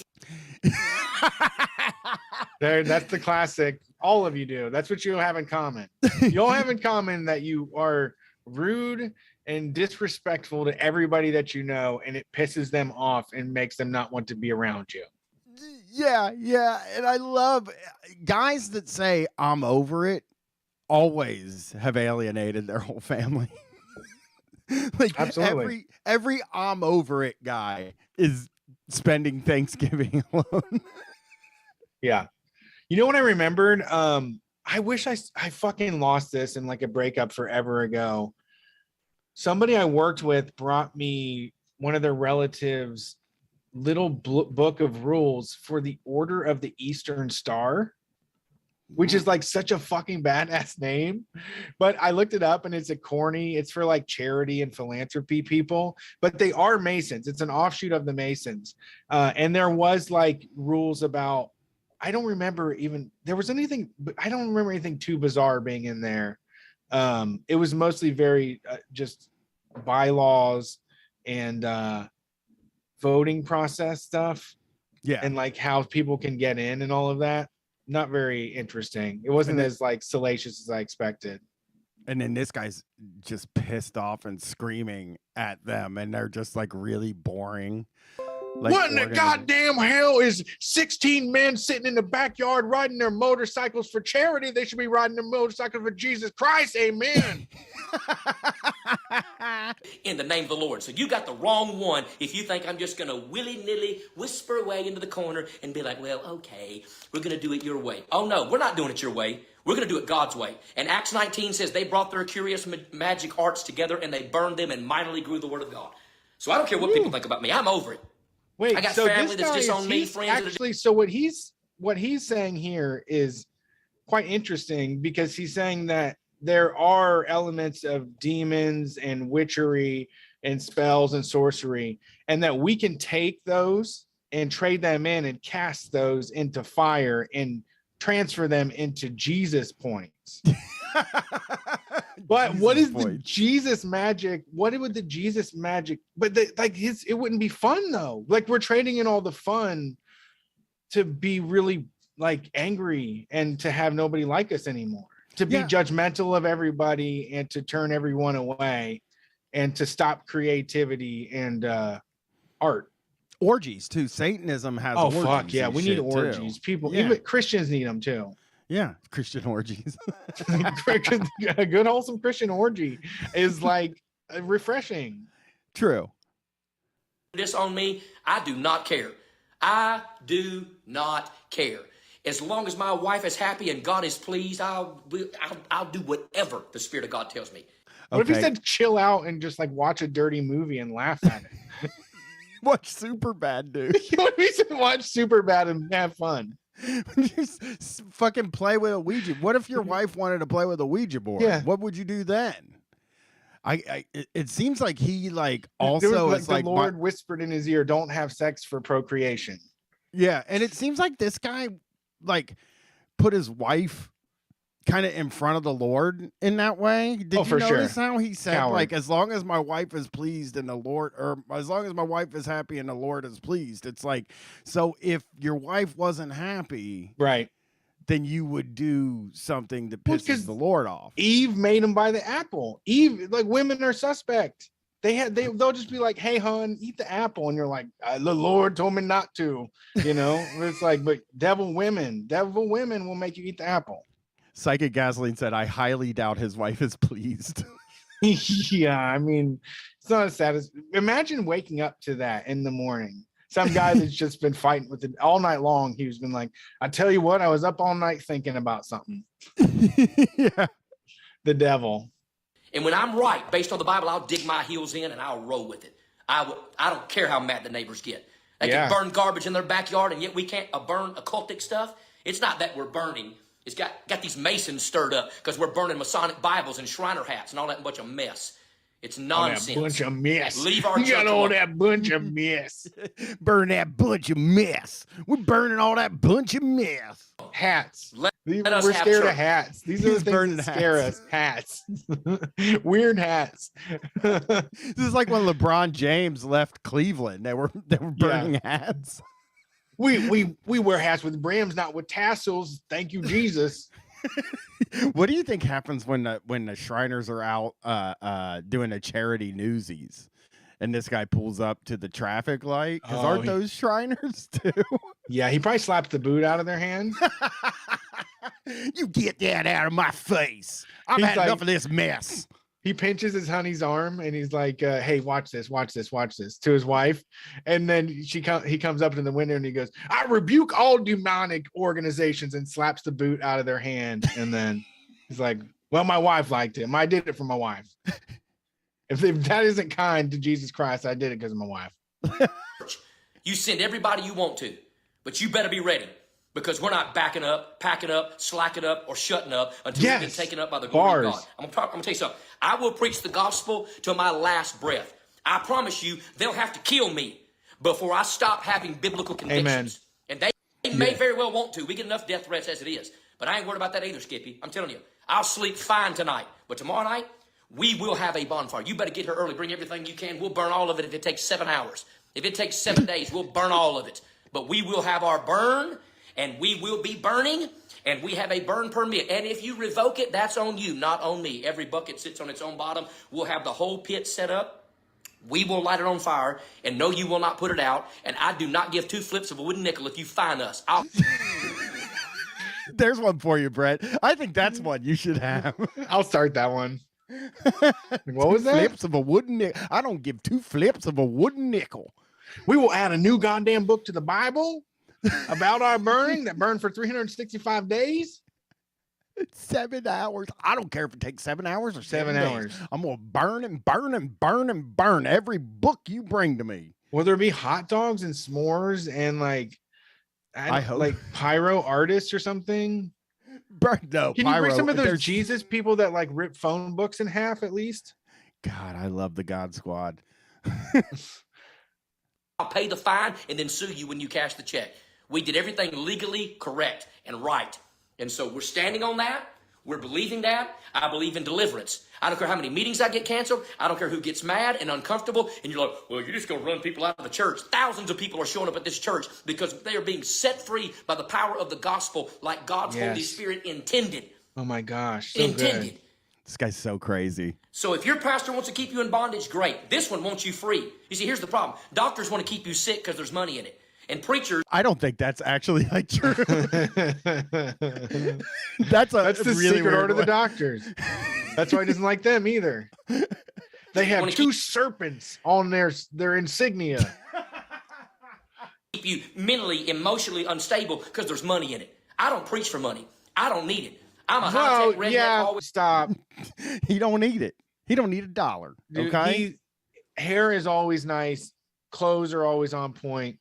That's the classic. All of you do. That's what you have in common. You all have in common that you are rude and disrespectful to everybody that you know, and it pisses them off and makes them not want to be around you. Yeah. And I love guys that say, I'm over it, always have alienated their whole family. Like Absolutely. every I'm over it guy is spending Thanksgiving alone. Yeah. You know what I remembered? I wish I fucking lost this in like a breakup forever ago. Somebody I worked with brought me one of their relatives' little book of rules for the Order of the Eastern Star, which is like such a fucking badass name. But I looked it up and it's it's for like charity and philanthropy people, but they are Masons. It's an offshoot of the Masons. And there was like rules about, I don't remember even, there was anything, but I don't remember anything too bizarre being in there. It was mostly very just bylaws and voting process stuff. Yeah. And like how people can get in and all of that. Not very interesting. It wasn't as like salacious as I expected. And then this guy's just pissed off and screaming at them, and they're just like really boring. Like, what in the goddamn hell is 16 men sitting in the backyard riding their motorcycles for charity? They should be riding their motorcycles for Jesus Christ. Amen. In the name of the Lord. So you got the wrong one if you think I'm just going to willy-nilly whisper away into the corner and be like, well, okay, we're going to do it your way. Oh, no, we're not doing it your way. We're going to do it God's way. And Acts 19 says they brought their curious magic arts together and they burned them and mightily grew the word of God. So I don't care what people think about me. I'm over it. Wait, I got so family this that's guy disowned me, he's friends actually, so what he's saying here is quite interesting, because he's saying that there are elements of demons and witchery and spells and sorcery, and that we can take those and trade them in and cast those into fire and transfer them into Jesus points. But Jesus what is points. the Jesus magic? What would the Jesus magic? But it wouldn't be fun though. Like we're trading in all the fun to be really like angry and to have nobody like us anymore. To be judgmental of everybody and to turn everyone away and to stop creativity and art. Orgies too. Satanism has Oh orgies. fuck yeah, we need orgies. Too. People, even Christians need them too. Yeah, Christian orgies. A good wholesome Christian orgy is like refreshing. True. this on me, I do not care. I do not care. As long as my wife is happy and God is pleased, I'll do whatever the Spirit of God tells me. What if he said chill out and just like watch a dirty movie and laugh at it? Watch Superbad, dude. What if he said watch Superbad and have fun? Just fucking play with a Ouija. What if your wife wanted to play with a Ouija board? Yeah. What would you do then? It seems like he like also was is like like the Lord whispered in his ear, "Don't have sex for procreation." Yeah, and it seems like this guy like put his wife kind of in front of the Lord in that way. Did you for notice sure. how he said Coward. like, as long as my wife is pleased and the Lord, or as long as my wife is happy and the Lord is pleased? It's like, so if your wife wasn't happy, Right. then you would do something that pisses the Lord off. Eve made him buy the apple. Eve, like, women are suspect. They'll just be like, "Hey, hon, eat the apple," and you're like, "The Lord told me not to." You know, it's like, but devil women will make you eat the apple. Psychic Gasoline said, "I highly doubt his wife is pleased." Yeah, I mean, it's not as sad as. Imagine waking up to that in the morning. Some guy that's just been fighting with it all night long. He's been like, "I tell you what, I was up all night thinking about something." Yeah, the devil. And when I'm right, based on the Bible, I'll dig my heels in and I'll roll with it. I don't care how mad the neighbors get. They Yeah. can burn garbage in their backyard, and yet we can't burn occultic stuff. It's not that we're burning. It's got these Masons stirred up because we're burning Masonic Bibles and Shriner hats and all that bunch of mess. It's nonsense. That bunch of mess. Leave our You church got all alone. that bunch of mess. Burn that bunch of mess. We're burning all that bunch of mess. Hats. Let We're us have scared church. of hats. These are the He's things burning that scare hats. us. Hats. Weird hats. This is like when LeBron James left Cleveland. They were burning hats. we wear hats with brims, not with tassels. Thank you, Jesus. What do you think happens when the Shriners are out doing a charity newsies, and this guy pulls up to the traffic light? Because Oh, aren't those Shriners too? Yeah, he probably slaps the boot out of their hand. You get that out of my face! I've He's had like- enough of this mess. He pinches his honey's arm and he's like, "Hey, watch this, watch this, watch this," to his wife. And then he comes up to the window and he goes, "I rebuke all demonic organizations," and slaps the boot out of their hand. And then he's like, "Well, my wife liked him. I did it for my wife. If that isn't kind to Jesus Christ, I did it because of my wife." You send everybody you want to, but you better be ready. Because we're not backing up, packing up, slacking up, or shutting up until we've been Yes. taken up by the glory of Bars. God. I'm gonna tell you something. I will preach the gospel to my last breath. I promise you, they'll have to kill me before I stop having biblical convictions. And they may very well want to. We get enough death threats as it is. But I ain't worried about that either, Skippy. I'm telling you, I'll sleep fine tonight. But tomorrow night, we will have a bonfire. You better get here early. Bring everything you can. We'll burn all of it if it takes 7 hours. If it takes 7 days, we'll burn all of it. But we will have our burn. And we will be burning, and we have a burn permit. And if you revoke it, that's on you, not on me. Every bucket sits on its own bottom. We'll have the whole pit set up. We will light it on fire, and no, you will not put it out. And I do not give 2 flips of a wooden nickel if you fine us. There's one for you, Brett. I think that's one you should have. I'll start that one. What was that? Flips of a wooden nickel. I don't give 2 flips of a wooden nickel. We will add a new goddamn book to the Bible about our burning that burned for 365 days. 7 hours. I don't care if it takes 7 hours or 7 7 days. hours. I'm gonna burn and burn and burn and burn every book you bring to me. Will there be hot dogs and s'mores and like I hope. like pyro artists or something? Burn no. Can you bring pyro. some of those There's- Jesus people that like rip phone books in half at least? God, I love the God Squad. I'll pay the fine and then sue you when you cash the check. We did everything legally correct and right. And so we're standing on that. We're believing that. I believe in deliverance. I don't care how many meetings I get canceled. I don't care who gets mad and uncomfortable. And you're like, well, you're just going to run people out of the church. Thousands of people are showing up at this church because they are being set free by the power of the gospel like God's Holy Yes. Spirit intended. Oh my gosh. So Intended. good. This guy's so crazy. So if your pastor wants to keep you in bondage, great. This one wants you free. You see, here's the problem. Doctors want to keep you sick because there's money in it. And preachers, I don't think that's actually like true. That's the really secret weird order of the one. doctors. That's why he doesn't like them either. They have Wanna 2 serpents on their insignia. keep you mentally, emotionally unstable because there's money in it. I don't preach for money. I don't need it. I'm a high-tech Well, redneck. yeah, Always stop. He don't need it. He don't need $1. Dude, Okay. Hair is always nice. Clothes are always on point.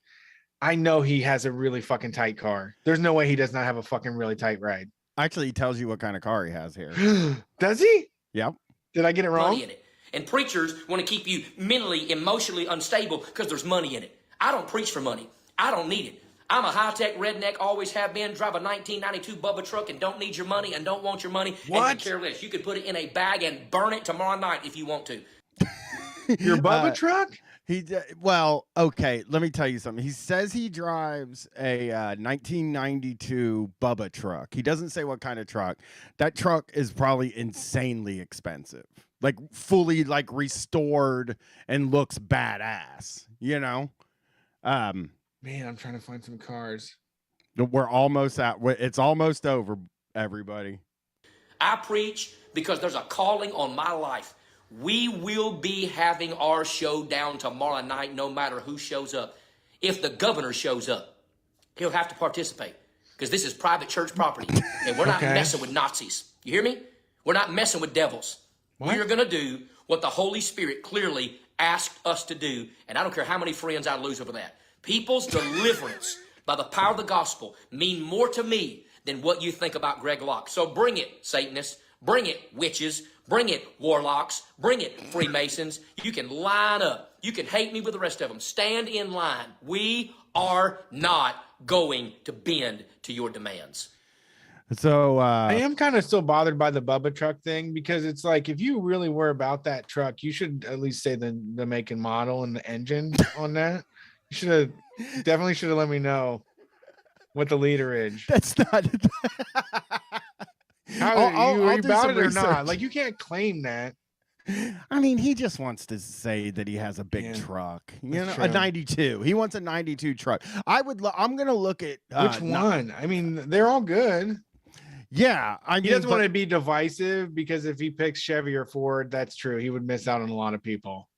I know he has a really fucking tight car. There's no way he does not have a fucking really tight ride. Actually, he tells you what kind of car he has here. Does he? Yep. Did I get it wrong? money in it. And preachers want to keep you mentally, emotionally unstable because there's money in it. I don't preach for money. I don't need it. I'm a high-tech redneck, always have been, drive a 1992 Bubba truck and don't need your money and don't want your money. What? And could care less. You could put it in a bag and burn it tomorrow night if you want to. Your Bubba truck? Well, okay. Let me tell you something. He says he drives a 1992 Bubba truck. He doesn't say what kind of truck. That truck is probably insanely expensive, like fully like restored and looks badass. You know, Man, I'm trying to find some cars. we're almost at. It's almost over, everybody. I preach because there's a calling on my life. We will be having our showdown tomorrow night, no matter who shows up. If the governor shows up, he'll have to participate because this is private church property, and we're not Okay. messing with Nazis. You hear me? We're not messing with devils. What? We are going to do what the Holy Spirit clearly asked us to do, and I don't care how many friends I lose over that. People's deliverance by the power of the gospel mean more to me than what you think about Greg Locke. So bring it, Satanists. Bring it, witches. Bring it, warlocks. Bring it, Freemasons. You can line up. You can hate me with the rest of them. Stand in line. We are not going to bend to your demands. So I am kind of still bothered by the Bubba truck thing, because it's like, if you really were about that truck, you should at least say the make and model and the engine on that. You definitely should have let me know what the literage. that's not. How are you about it or not? Like, you can't claim that. I mean, he just wants to say that he has a big truck. You know, true. a 92. He wants a 92 truck. I'm gonna look at Which one? I mean, they're all good. Yeah, I mean, He doesn't want to be divisive, because if he picks Chevy or Ford, that's true. He would miss out on a lot of people.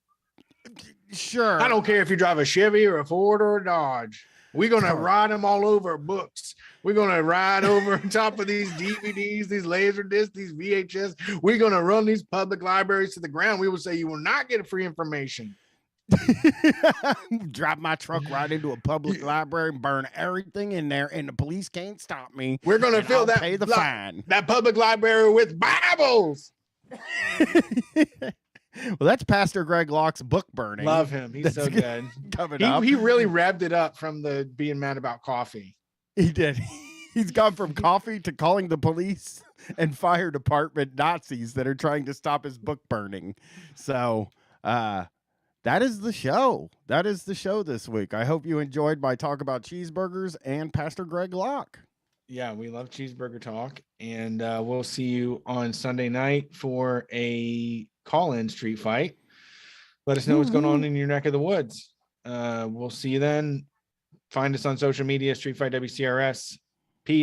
Sure. I don't care if you drive a Chevy or a Ford or a Dodge. We're going to ride them all over books. We're going to ride over on top of these DVDs, these laser discs, these VHS. We're going to run these public libraries to the ground. We will say you will not get free information. Drive my truck right into a public library and burn everything in there, and the police can't stop me. We're going to fill that, pay the fine. That public library with Bibles. Well, that's Pastor Greg Locke's book burning. Love him. He's so good. Coming up. He really revved it up from the being mad about coffee. He did. He's gone from coffee to calling the police and fire department Nazis that are trying to stop his book burning. So that is the show. That is the show this week. I hope you enjoyed my talk about cheeseburgers and Pastor Greg Locke. Yeah, we love cheeseburger talk. And we'll see you on Sunday night for a call-in street fight. Let us know what's going on in your neck of the woods. We'll see you then. Find us on social media, Street Fight WCRS. Peace.